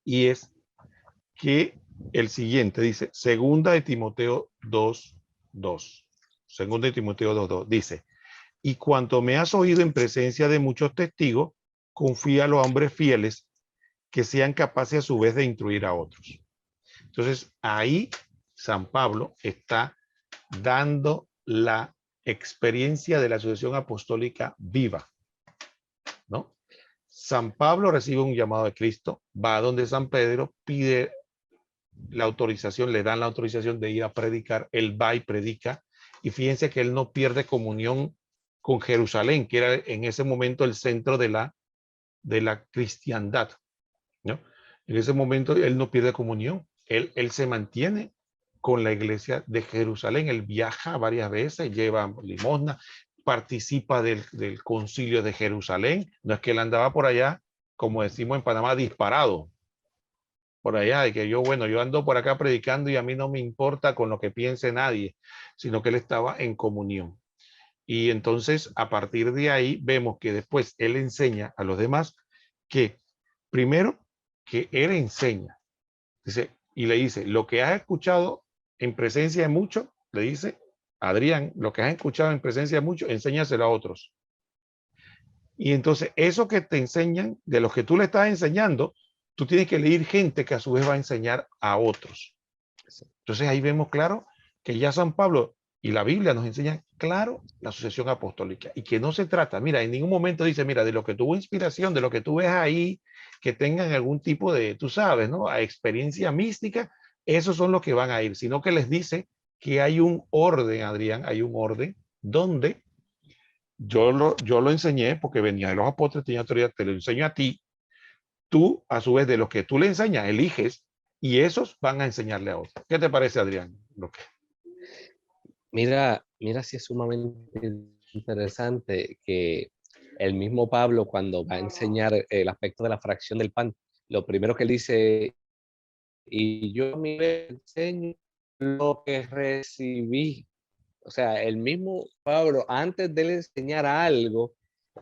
y es que el siguiente dice, segunda de Timoteo 2:2. Segunda de Timoteo 2:2 dice, y cuanto me has oído en presencia de muchos testigos, confía a los hombres fieles que sean capaces a su vez de instruir a otros. Entonces, ahí San Pablo está dando la experiencia de la sucesión apostólica viva, ¿no? San Pablo recibe un llamado de Cristo, va a donde San Pedro, pide la autorización, le dan la autorización de ir a predicar, él va y predica, y fíjense que él no pierde comunión con Jerusalén, que era en ese momento el centro de la cristiandad, ¿no? En ese momento él no pierde comunión, él se mantiene con la iglesia de Jerusalén, él viaja varias veces, lleva limosna, participa del concilio de Jerusalén, no es que él andaba por allá, como decimos en Panamá, disparado, por allá, de que yo, bueno, yo ando por acá predicando y a mí no me importa con lo que piense nadie, sino que él estaba en comunión. Y entonces, a partir de ahí, vemos que después él enseña a los demás que, primero, que él enseña, dice, y le dice, lo que has escuchado en presencia de muchos, le dice, Adrián, lo que has escuchado en presencia de muchos, enséñaselo a otros. Y entonces, eso que te enseñan, de los que tú le estás enseñando, tú tienes que elegir gente que a su vez va a enseñar a otros. Entonces ahí vemos claro que ya San Pablo y la Biblia nos enseñan claro la sucesión apostólica y que no se trata, mira, en ningún momento dice, mira, de lo que tuvo inspiración, de lo que tú ves ahí, que tengan algún tipo de, tú sabes, ¿no? A experiencia mística, esos son los que van a ir, sino que les dice que hay un orden, Adrián, hay un orden donde yo lo enseñé porque venía de los apóstoles, tenía autoridad, te lo enseño a ti, tú a su vez de los que tú le enseñas, eliges y esos van a enseñarle a otros. ¿Qué te parece, Adrián? Mira, sí es sumamente interesante que el mismo Pablo, cuando va a enseñar el aspecto de la fracción del pan, lo primero que él dice, y yo me enseño lo que recibí. O sea, el mismo Pablo, antes de él enseñar algo,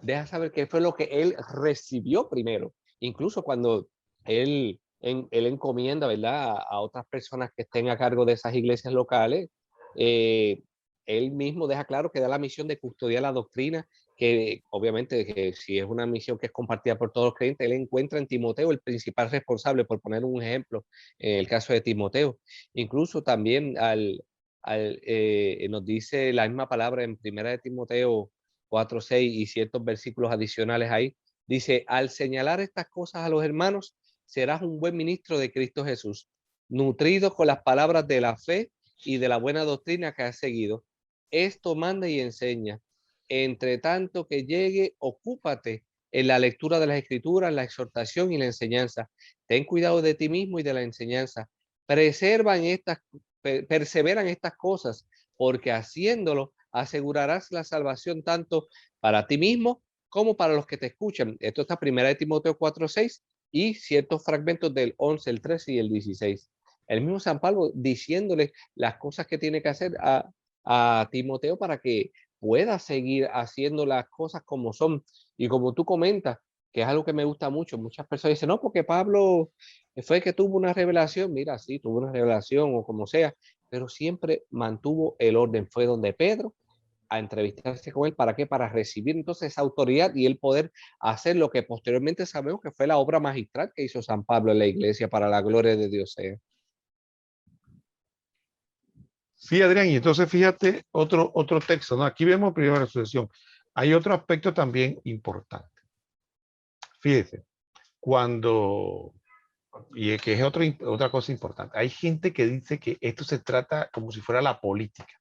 deja saber qué fue lo que él recibió primero. Incluso cuando él encomienda, ¿verdad?, a otras personas que estén a cargo de esas iglesias locales, eh, él mismo deja claro que da la misión de custodiar la doctrina, que obviamente que si es una misión que es compartida por todos los creyentes, él encuentra en Timoteo el principal responsable, por poner un ejemplo, en el caso de Timoteo. Incluso también nos dice la misma palabra en Primera de Timoteo 4:6 y ciertos versículos adicionales ahí, dice, al señalar estas cosas a los hermanos, serás un buen ministro de Cristo Jesús, nutrido con las palabras de la fe y de la buena doctrina que has seguido. Esto manda y enseña. Entre tanto que llegue, ocúpate en la lectura de las Escrituras, la exhortación y la enseñanza. Ten cuidado de ti mismo y de la enseñanza. Perseveran estas cosas, porque haciéndolo asegurarás la salvación tanto para ti mismo como para los que te escuchan. Esto está primera de Timoteo 4:6 y ciertos fragmentos del 11, el 13 y el 16. El mismo San Pablo diciéndole las cosas que tiene que hacer a Timoteo para que pueda seguir haciendo las cosas como son. Y como tú comentas, que es algo que me gusta mucho, muchas personas dicen, no, porque Pablo fue que tuvo una revelación, mira, sí, tuvo una revelación o como sea, pero siempre mantuvo el orden. Fue donde Pedro a entrevistarse con él, ¿para qué? Para recibir entonces esa autoridad y él poder hacer lo que posteriormente sabemos que fue la obra magistral que hizo San Pablo en la iglesia para la gloria de Dios. Sí, Adrián, y entonces fíjate otro texto, ¿no? Aquí vemos primero la sucesión. Hay otro aspecto también importante. Fíjese, y que es otra cosa importante, hay gente que dice que esto se trata como si fuera la política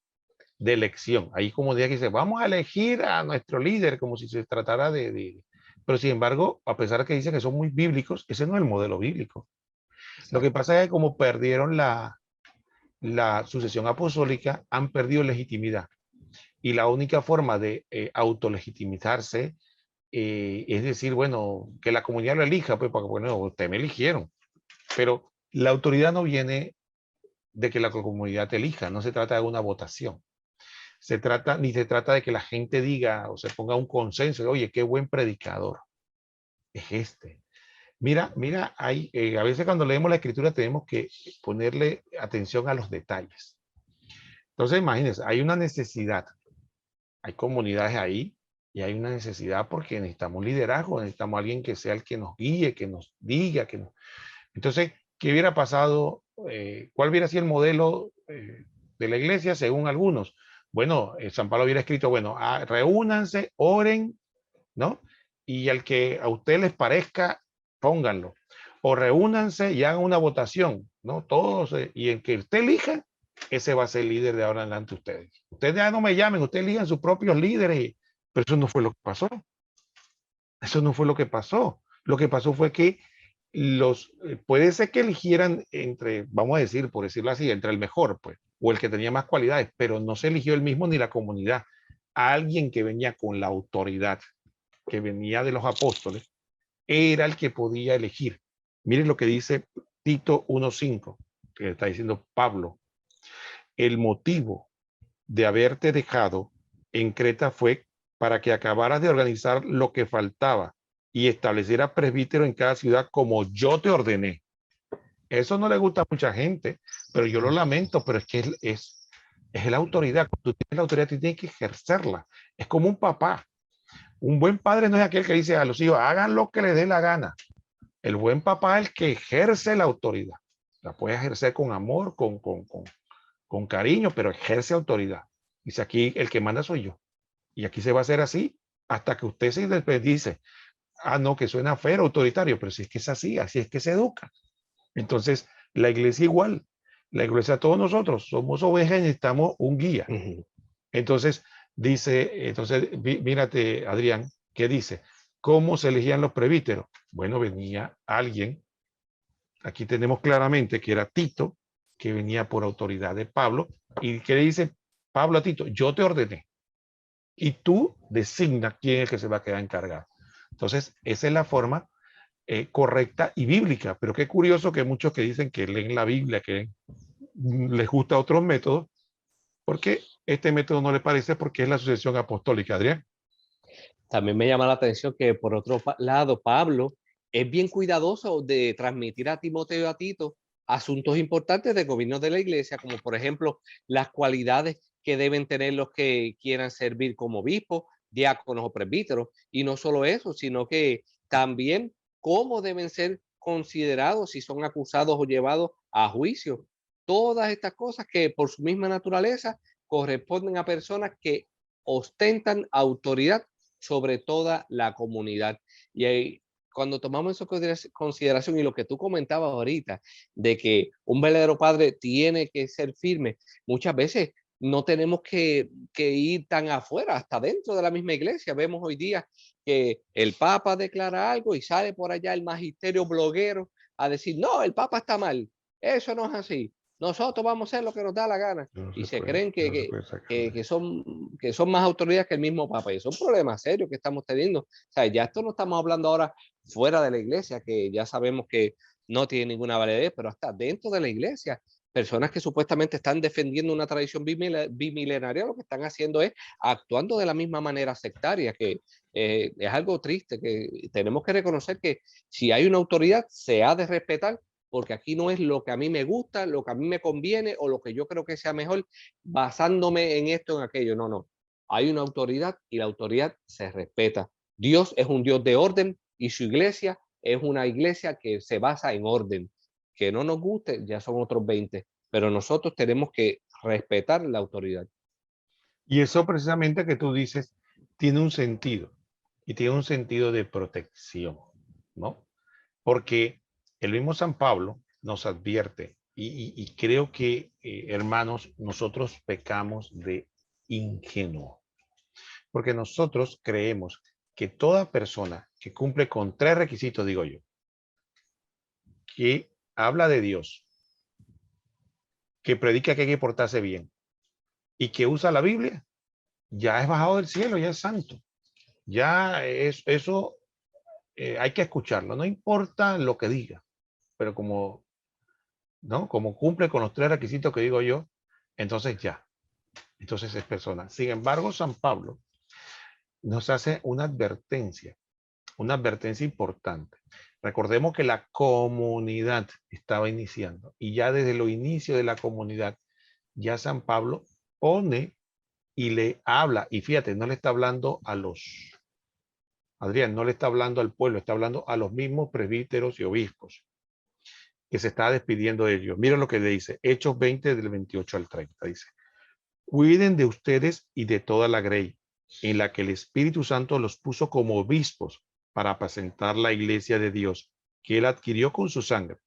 de elección. Ahí como día que dice, vamos a elegir a nuestro líder, como si se tratara de Pero sin embargo, a pesar de que dicen que son muy bíblicos, ese no es el modelo bíblico. Lo que pasa es que como perdieron la sucesión apostólica, han perdido legitimidad. Y la única forma de autolegitimizarse es decir, bueno, que la comunidad lo elija, pues, porque, bueno, ustedes me eligieron. Pero la autoridad no viene de que la comunidad te elija, no se trata de una votación. Ni se trata de que la gente diga o se ponga un consenso, de, oye, qué buen predicador es este. Mira, a veces cuando leemos la escritura tenemos que ponerle atención a los detalles. Entonces, imagínense, hay una necesidad, hay comunidades ahí y hay una necesidad porque necesitamos liderazgo, necesitamos alguien que sea el que nos guíe, que nos diga, que nos... Entonces, ¿qué hubiera pasado? ¿Cuál hubiera sido el modelo de la iglesia según algunos? Bueno, San Pablo hubiera escrito, bueno, reúnanse, oren, ¿no? Y al que a ustedes les parezca, pónganlo. O reúnanse y hagan una votación, ¿no? Todos, y el que usted elija, ese va a ser el líder de ahora en adelante ustedes. Ustedes ya no me llamen, ustedes elijan sus propios líderes, pero eso no fue lo que pasó. Eso no fue lo que pasó. Lo que pasó fue que puede ser que eligieran entre, vamos a decir, por decirlo así, entre el mejor, pues, o el que tenía más cualidades, pero no se eligió el mismo ni la comunidad. Alguien que venía con la autoridad, que venía de los apóstoles, era el que podía elegir. Miren lo que dice Tito 1.5, que está diciendo Pablo. El motivo de haberte dejado en Creta fue para que acabaras de organizar lo que faltaba y establecieras presbítero en cada ciudad como yo te ordené. Eso no le gusta a mucha gente, pero yo lo lamento, pero es que es la autoridad. Cuando tú tienes la autoridad, tú tienes que ejercerla. Es como un papá. Un buen padre no es aquel que dice a los hijos, hagan lo que les dé la gana. El buen papá es el que ejerce la autoridad. La puede ejercer con amor, con cariño, pero ejerce autoridad. Dice aquí, el que manda soy yo. Y aquí se va a hacer así hasta que usted se dice, ah, no, que suena feo, autoritario, pero si es que es así es que se educa. Entonces, la iglesia igual. La iglesia, todos nosotros somos ovejas y necesitamos un guía. Entonces, mírate, Adrián, ¿qué dice? ¿Cómo se elegían los presbíteros? Bueno, venía alguien, aquí tenemos claramente que era Tito, que venía por autoridad de Pablo, y que le dice Pablo a Tito, yo te ordené, y tú designas quién es el que se va a quedar encargado. Entonces, esa es la forma correcta y bíblica, pero qué curioso que muchos que dicen que leen la Biblia, que les gusta otros métodos, porque este método no le parece porque es la sucesión apostólica, Adrián. También me llama la atención que, por otro lado, Pablo es bien cuidadoso de transmitir a Timoteo y a Tito asuntos importantes del gobierno de la iglesia, como por ejemplo las cualidades que deben tener los que quieran servir como obispos, diáconos o presbíteros. Y no solo eso, sino que también cómo deben ser considerados si son acusados o llevados a juicio. Todas estas cosas que por su misma naturaleza corresponden a personas que ostentan autoridad sobre toda la comunidad. Y ahí, cuando tomamos eso en consideración y lo que tú comentabas ahorita, de que un verdadero padre tiene que ser firme, muchas veces no tenemos que ir tan afuera, hasta dentro de la misma iglesia. Vemos hoy día que el Papa declara algo y sale por allá el magisterio bloguero a decir, no, el Papa está mal, eso no es así, nosotros vamos a hacer lo que nos da la gana. No Y se se puede, creen no se puede sacar de que son más autoridades que el mismo Papa. Y son problemas serios que estamos teniendo. O sea, ya esto no estamos hablando ahora fuera de la iglesia, que ya sabemos que no tiene ninguna validez, pero hasta dentro de la iglesia. Personas que supuestamente están defendiendo una tradición bimilenaria, lo que están haciendo es actuando de la misma manera sectaria, que es algo triste, que tenemos que reconocer que si hay una autoridad, se ha de respetar, porque aquí no es lo que a mí me gusta, lo que a mí me conviene o lo que yo creo que sea mejor, basándome en esto, en aquello. No, no. Hay una autoridad y la autoridad se respeta. Dios es un Dios de orden y su iglesia es una iglesia que se basa en orden. Que no nos guste, ya son otros 20, pero nosotros tenemos que respetar la autoridad. Y eso precisamente que tú dices tiene un sentido y tiene un sentido de protección, ¿no? Porque el mismo San Pablo nos advierte y creo que, hermanos, nosotros pecamos de ingenuo, porque nosotros creemos que toda persona que cumple con 3 requisitos, digo yo, que habla de Dios, que predica que hay que portarse bien y que usa la Biblia, ya es bajado del cielo, ya es santo. Ya es eso, hay que escucharlo, no importa lo que diga, pero como, ¿no? Como cumple con los 3 requisitos que digo yo, entonces ya, entonces es persona. Sin embargo, San Pablo nos hace una advertencia importante. Recordemos que la comunidad estaba iniciando y ya desde los inicios de la comunidad, ya San Pablo pone y le habla, y fíjate, no le está hablando a los, Adrián, no le está hablando al pueblo, está hablando a los mismos presbíteros y obispos, que se está despidiendo de ellos. Mira lo que le dice, Hechos 20 del 28 al 30, dice, cuiden de ustedes y de toda la grey, en la que el Espíritu Santo los puso como obispos para apacentar la iglesia de Dios, que él adquirió con su sangre.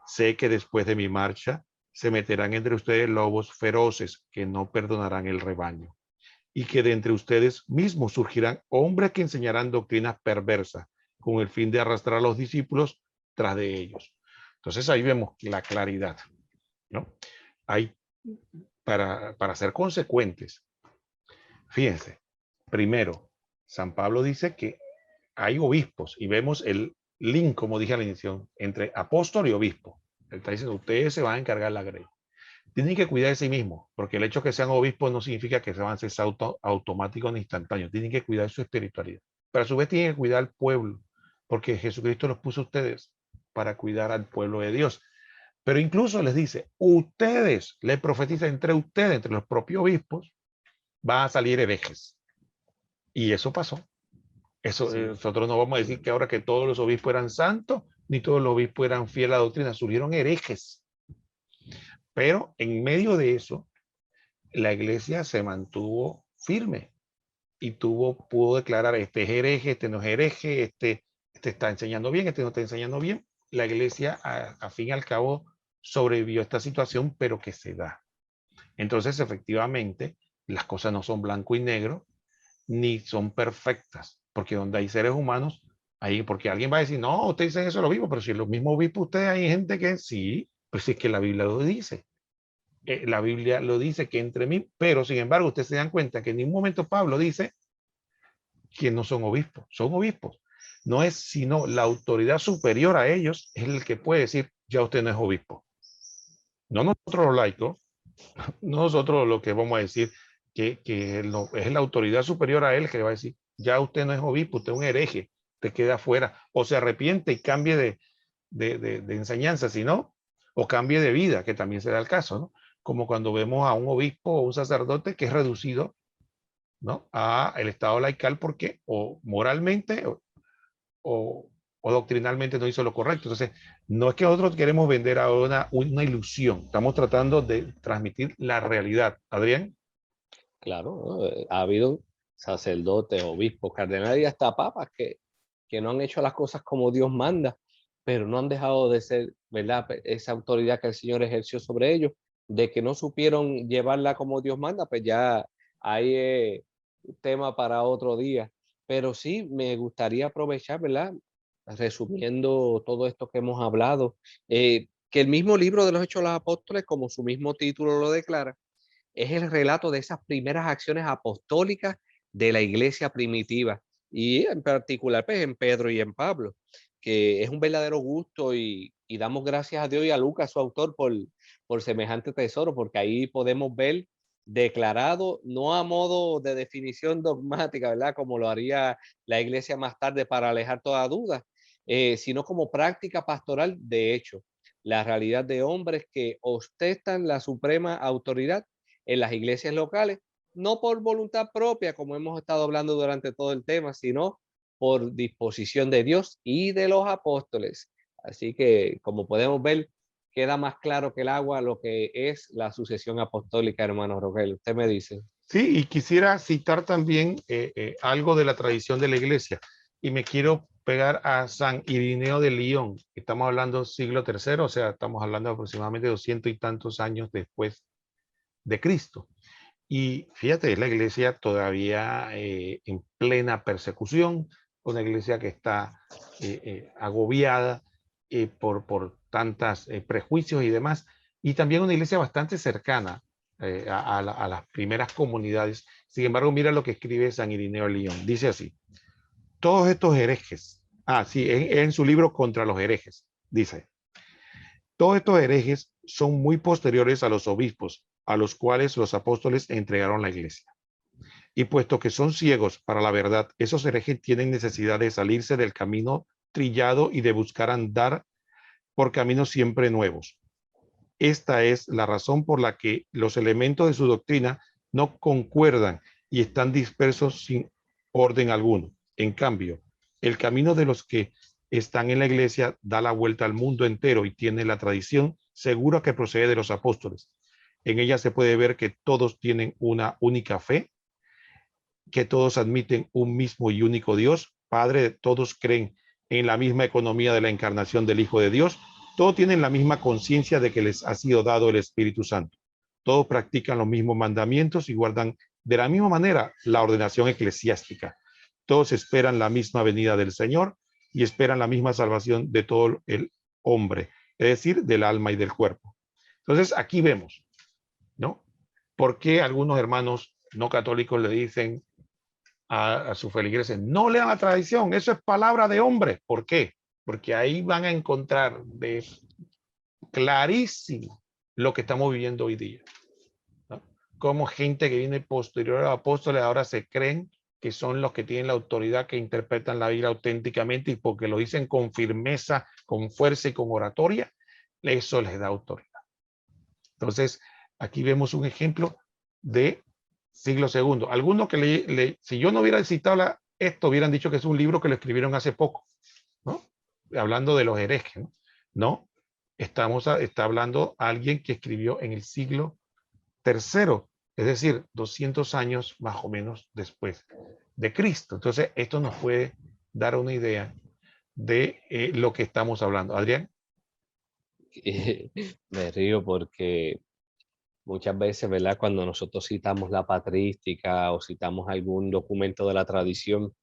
Sé que después de mi marcha se meterán entre ustedes lobos feroces que no perdonarán el rebaño, y que de entre ustedes mismos surgirán hombres que enseñarán doctrinas perversas con el fin de arrastrar a los discípulos tras de ellos. Entonces ahí vemos la claridad, ¿no? Hay, para ser consecuentes, fíjense, primero, San Pablo dice que hay obispos y vemos el link, como dije al inicio, entre apóstol y obispo. Él está diciendo, ustedes se van a encargar la grey. Tienen que cuidar de sí mismos, porque el hecho de que sean obispos no significa que se van a ser automáticos ni instantáneos. Tienen que cuidar de su espiritualidad. Pero a su vez tienen que cuidar al pueblo, porque Jesucristo los puso a ustedes para cuidar al pueblo de Dios. Pero incluso les dice, ustedes, le profetizan entre ustedes, entre los propios obispos, van a salir herejes. Y eso pasó. Eso, Sí. nosotros no vamos a decir que ahora que todos los obispos eran santos, ni todos los obispos eran fieles a la doctrina, surgieron herejes. Pero en medio de eso, la iglesia se mantuvo firme y pudo declarar, este es hereje, este no es hereje, este está enseñando bien, este no está enseñando bien. La iglesia, a fin y al cabo, sobrevivió a esta situación, pero que se da. Entonces, efectivamente, las cosas no son blanco y negro, ni son perfectas, porque donde hay seres humanos, ahí, porque alguien va a decir, no, ustedes dicen eso lo mismo, pero si lo mismo obispos, ustedes hay gente que sí, pues sí es que la Biblia lo dice. La Biblia lo dice que entre mí, pero sin embargo, ustedes se dan cuenta que en ningún momento Pablo dice que no son obispos, son obispos. No es sino la autoridad superior a ellos es el que puede decir, ya usted no es obispo. No nosotros los laicos, no nosotros lo que vamos a decir, que es la autoridad superior a él que le va a decir, ya usted no es obispo, usted es un hereje, te queda afuera, o se arrepiente y cambie de enseñanza, si no, o cambie de vida, que también se da el caso, ¿no? Como cuando vemos a un obispo o un sacerdote que es reducido, ¿no? A el estado laical porque o moralmente o, o doctrinalmente no hizo lo correcto. Entonces, no es que nosotros queremos vender ahora una ilusión, estamos tratando de transmitir la realidad. Adrián. Claro, ¿no? Ha habido sacerdotes, obispos, cardenales y hasta papas que no han hecho las cosas como Dios manda, pero no han dejado de ser, ¿verdad? Esa autoridad que el Señor ejerció sobre ellos, de que no supieron llevarla como Dios manda, pues ya hay un tema para otro día. Pero sí, me gustaría aprovechar, ¿verdad? Resumiendo todo esto que hemos hablado, que el mismo libro de los Hechos de los Apóstoles, como su mismo título lo declara, es el relato de esas primeras acciones apostólicas de la iglesia primitiva y en particular pues, en Pedro y en Pablo, que es un verdadero gusto y damos gracias a Dios y a Lucas, su autor, por semejante tesoro, porque ahí podemos ver declarado, no a modo de definición dogmática, ¿verdad? Como lo haría la iglesia más tarde para alejar toda duda, sino como práctica pastoral de hecho, la realidad de hombres que ostentan la suprema autoridad en las iglesias locales, no por voluntad propia, como hemos estado hablando durante todo el tema, sino por disposición de Dios y de los apóstoles. Así que, como podemos ver, queda más claro que el agua lo que es la sucesión apostólica, hermano Rogelio. Usted me dice. Sí, y quisiera citar también algo de la tradición de la iglesia. Y me quiero pegar a San Irineo de Lyon. Estamos hablando siglo tercero, o sea, estamos hablando aproximadamente 200 y tantos años después de Cristo. Y fíjate, es la iglesia todavía en plena persecución, una iglesia que está agobiada por tantos prejuicios y demás, y también una iglesia bastante cercana a las primeras comunidades. Sin embargo, mira lo que escribe San Irineo de León. Dice así: todos estos herejes, sí, en su libro Contra los herejes, dice: todos estos herejes son muy posteriores a los obispos, a los cuales los apóstoles entregaron la iglesia. Y puesto que son ciegos para la verdad, esos herejes tienen necesidad de salirse del camino trillado y de buscar andar por caminos siempre nuevos. Esta es la razón por la que los elementos de su doctrina no concuerdan y están dispersos sin orden alguno. En cambio, el camino de los que están en la iglesia da la vuelta al mundo entero y tiene la tradición segura que procede de los apóstoles. En ella se puede ver que todos tienen una única fe, que todos admiten un mismo y único Dios, Padre, todos creen en la misma economía de la encarnación del Hijo de Dios, todos tienen la misma conciencia de que les ha sido dado el Espíritu Santo, todos practican los mismos mandamientos y guardan de la misma manera la ordenación eclesiástica, todos esperan la misma venida del Señor y esperan la misma salvación de todo el hombre, es decir, del alma y del cuerpo. Entonces aquí vemos, ¿no? ¿Por qué algunos hermanos no católicos le dicen a sus feligreses: no lean la tradición, eso es palabra de hombre? ¿Por qué? Porque ahí van a encontrar de clarísimo lo que estamos viviendo hoy día, ¿no? Como gente que viene posterior a los apóstoles ahora se creen que son los que tienen la autoridad, que interpretan la Biblia auténticamente, y porque lo dicen con firmeza, con fuerza y con oratoria, eso les da autoridad. Entonces, aquí vemos un ejemplo de siglo segundo. Algunos que si yo no hubiera citado esto, hubieran dicho que es un libro que lo escribieron hace poco, ¿no? Hablando de los herejes, ¿no? No, está hablando alguien que escribió en el siglo tercero, es decir, 200 años más o menos después de Cristo. Entonces, esto nos puede dar una idea de lo que estamos hablando. Adrián. Me río porque muchas veces, ¿verdad? Cuando nosotros citamos la patrística o citamos algún documento de la tradición,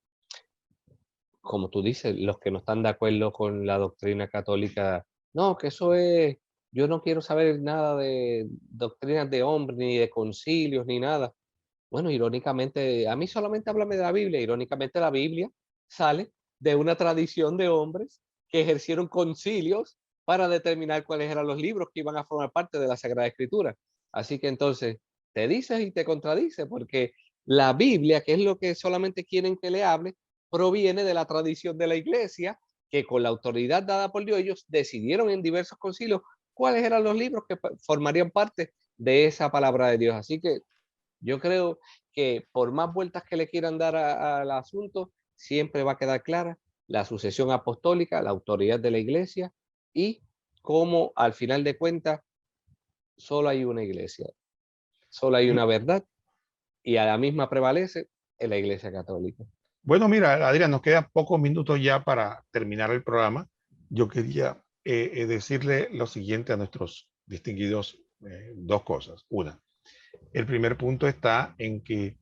como tú dices, los que no están de acuerdo con la doctrina católica, no, que eso es, yo no quiero saber nada de doctrinas de hombres, ni de concilios, ni nada. Bueno, irónicamente, a mí solamente háblame de la Biblia. Irónicamente, la Biblia sale de una tradición de hombres que ejercieron concilios para determinar cuáles eran los libros que iban a formar parte de la Sagrada Escritura. Así que entonces, te dices y te contradices, porque la Biblia, que es lo que solamente quieren que le hable, proviene de la tradición de la iglesia, que con la autoridad dada por Dios, ellos decidieron en diversos concilios cuáles eran los libros que formarían parte de esa palabra de Dios. Así que yo creo que por más vueltas que le quieran dar al asunto, siempre va a quedar clara la sucesión apostólica, la autoridad de la iglesia y cómo al final de cuentas solo hay una iglesia, solo hay una verdad y a la misma prevalece en la iglesia católica. Bueno, mira, Adrián, nos quedan pocos minutos ya para terminar el programa. Yo quería decirle lo siguiente a nuestros distinguidos, dos cosas. Una, el primer punto está en que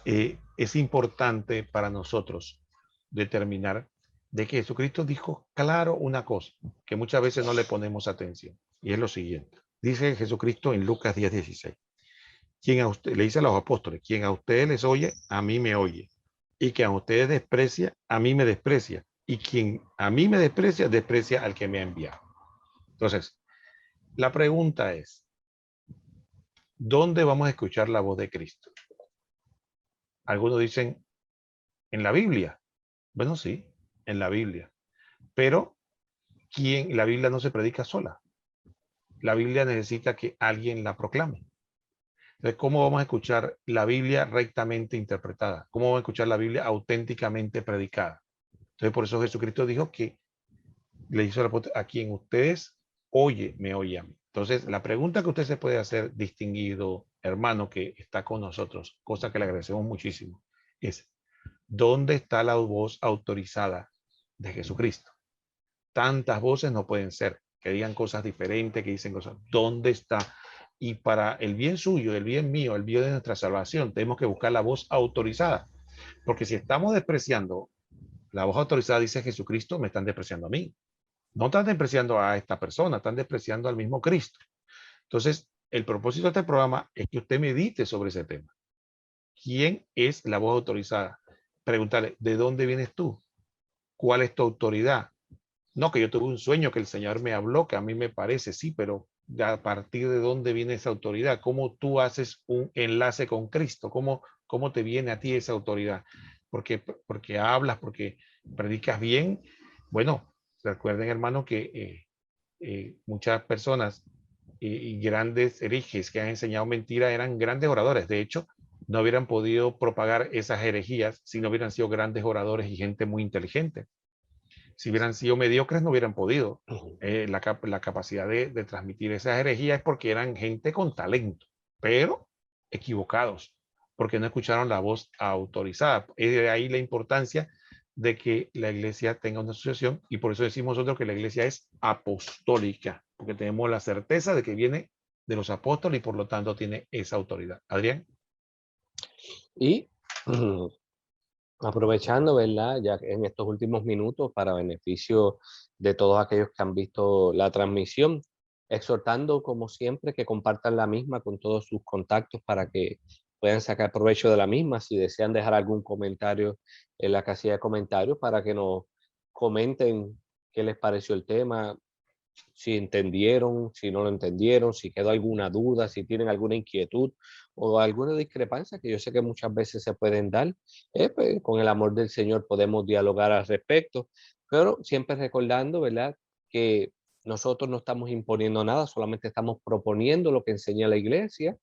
es importante para nosotros determinar de que Jesucristo dijo claro una cosa que muchas veces no le ponemos atención, y es lo siguiente. Dice Jesucristo en Lucas 10:16: quien a usted, le dice a los apóstoles, quien a ustedes les oye, a mí me oye. Y quien a ustedes desprecia, a mí me desprecia. Y quien a mí me desprecia, desprecia al que me ha enviado. Entonces, la pregunta es, ¿dónde vamos a escuchar la voz de Cristo? Algunos dicen, en la Biblia. Bueno, sí, en la Biblia. Pero la Biblia no se predica sola. La Biblia necesita que alguien la proclame. Entonces, ¿cómo vamos a escuchar la Biblia rectamente interpretada? ¿Cómo vamos a escuchar la Biblia auténticamente predicada? Entonces, por eso Jesucristo dijo que le hizo a quien ustedes oye, me oye a mí. Entonces, la pregunta que usted se puede hacer, distinguido hermano que está con nosotros, cosa que le agradecemos muchísimo, es: ¿dónde está la voz autorizada de Jesucristo? Tantas voces no pueden ser, que digan cosas diferentes, que dicen cosas. ¿Dónde está Y para el bien suyo, el bien mío, el bien de nuestra salvación, tenemos que buscar la voz autorizada. Porque si estamos despreciando la voz autorizada, dice Jesucristo, me están despreciando a mí. No están despreciando a esta persona, están despreciando al mismo Cristo. Entonces, el propósito de este programa es que usted medite sobre ese tema. ¿Quién es la voz autorizada? Preguntarle, ¿de dónde vienes tú? ¿Cuál es tu autoridad? No, que yo tuve un sueño que el Señor me habló, que a mí me parece, sí, pero a partir de dónde viene esa autoridad, cómo tú haces un enlace con Cristo, cómo te viene a ti esa autoridad, porque hablas, porque predicas bien. Bueno, recuerden, hermano, que muchas personas y grandes herejes que han enseñado mentira eran grandes oradores. De hecho, no hubieran podido propagar esas herejías si no hubieran sido grandes oradores y gente muy inteligente. Si hubieran sido mediocres, no hubieran podido. La capacidad de transmitir esas herejías es porque eran gente con talento, pero equivocados, porque no escucharon la voz autorizada. Es de ahí la importancia de que la iglesia tenga una asociación, y por eso decimos nosotros que la iglesia es apostólica, porque tenemos la certeza de que viene de los apóstoles y por lo tanto tiene esa autoridad. Adrián. Y aprovechando, ¿verdad? Ya en estos últimos minutos, para beneficio de todos aquellos que han visto la transmisión, exhortando, como siempre, que compartan la misma con todos sus contactos para que puedan sacar provecho de la misma. Si desean dejar algún comentario en la casilla de comentarios, para que nos comenten qué les pareció el tema, si entendieron, si no lo entendieron, si quedó alguna duda, si tienen alguna inquietud o alguna discrepancia, que yo sé que muchas veces se pueden dar. Pues, con el amor del Señor podemos dialogar al respecto, pero siempre recordando, ¿verdad?, que nosotros no estamos imponiendo nada, solamente estamos proponiendo lo que enseña la iglesia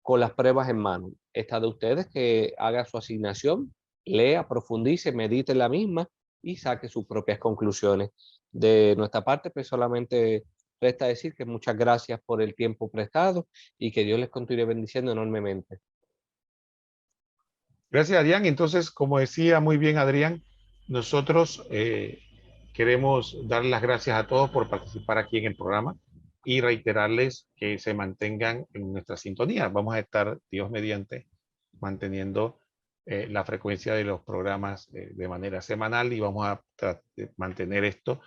con las pruebas en mano. Está de ustedes que haga su asignación, lea, profundice, medite en la misma y saque sus propias conclusiones. De nuestra parte, pues solamente resta decir que muchas gracias por el tiempo prestado y que Dios les continúe bendiciendo enormemente. Gracias, Adrián. Entonces, como decía muy bien Adrián, nosotros queremos dar las gracias a todos por participar aquí en el programa y reiterarles que se mantengan en nuestra sintonía. Vamos a estar, Dios mediante, manteniendo la frecuencia de los programas de manera semanal, y vamos a mantener esto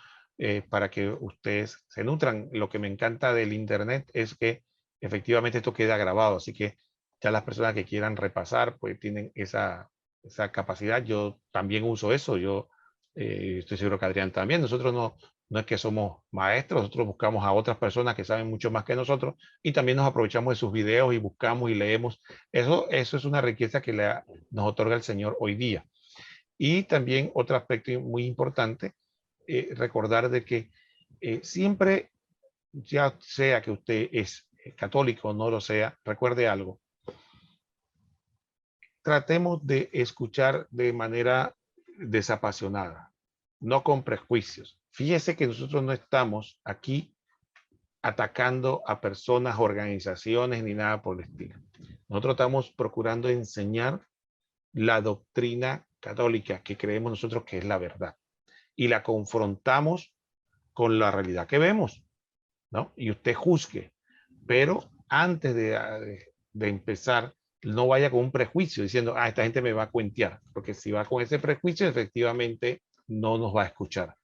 para que ustedes se nutran. Lo que me encanta del Internet es que efectivamente esto queda grabado, así que ya las personas que quieran repasar, pues tienen esa capacidad. Yo también uso eso. Yo estoy seguro que Adrián también. Nosotros no es que somos maestros, nosotros buscamos a otras personas que saben mucho más que nosotros y también nos aprovechamos de sus videos y buscamos y leemos. Eso es una riqueza que nos otorga el Señor hoy día. Y también otro aspecto muy importante, recordar de que siempre, ya sea que usted es católico o no lo sea, recuerde algo: tratemos de escuchar de manera desapasionada, no con prejuicios. Fíjese que nosotros no estamos aquí atacando a personas, organizaciones, ni nada por el estilo. Nosotros estamos procurando enseñar la doctrina católica que creemos nosotros que es la verdad, y la confrontamos con la realidad que vemos, ¿no? Y usted juzgue, pero antes de empezar, no vaya con un prejuicio diciendo, esta gente me va a cuentear, porque si va con ese prejuicio, efectivamente no nos va a escuchar.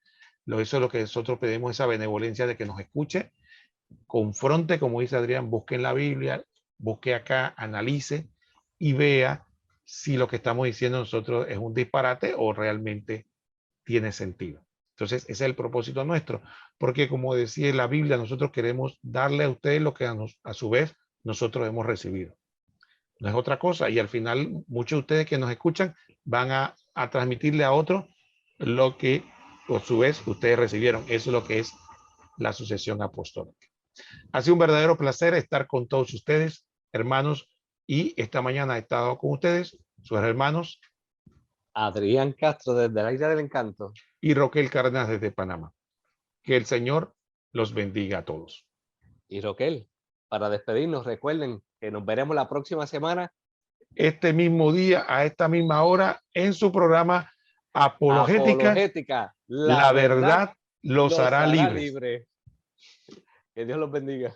Eso es lo que nosotros pedimos, esa benevolencia de que nos escuche, confronte, como dice Adrián, busque en la Biblia, busque acá, analice y vea si lo que estamos diciendo nosotros es un disparate o realmente tiene sentido. Entonces, ese es el propósito nuestro, porque como decía la Biblia, nosotros queremos darle a ustedes lo que a su vez nosotros hemos recibido. No es otra cosa. Y al final, muchos de ustedes que nos escuchan van a transmitirle a otros lo que a su vez ustedes recibieron. Eso es lo que es la sucesión apostólica. Ha sido un verdadero placer estar con todos ustedes, hermanos, y esta mañana he estado con ustedes, sus hermanos Adrián Castro, desde la Isla del Encanto. y Roquel Cárdenas desde Panamá. Que el Señor los bendiga a todos. Y Roquel, para despedirnos, recuerden que nos veremos la próxima semana. Este mismo día, a esta misma hora, en su programa Apologética, Apologética, la verdad los hará libres. Que Dios los bendiga.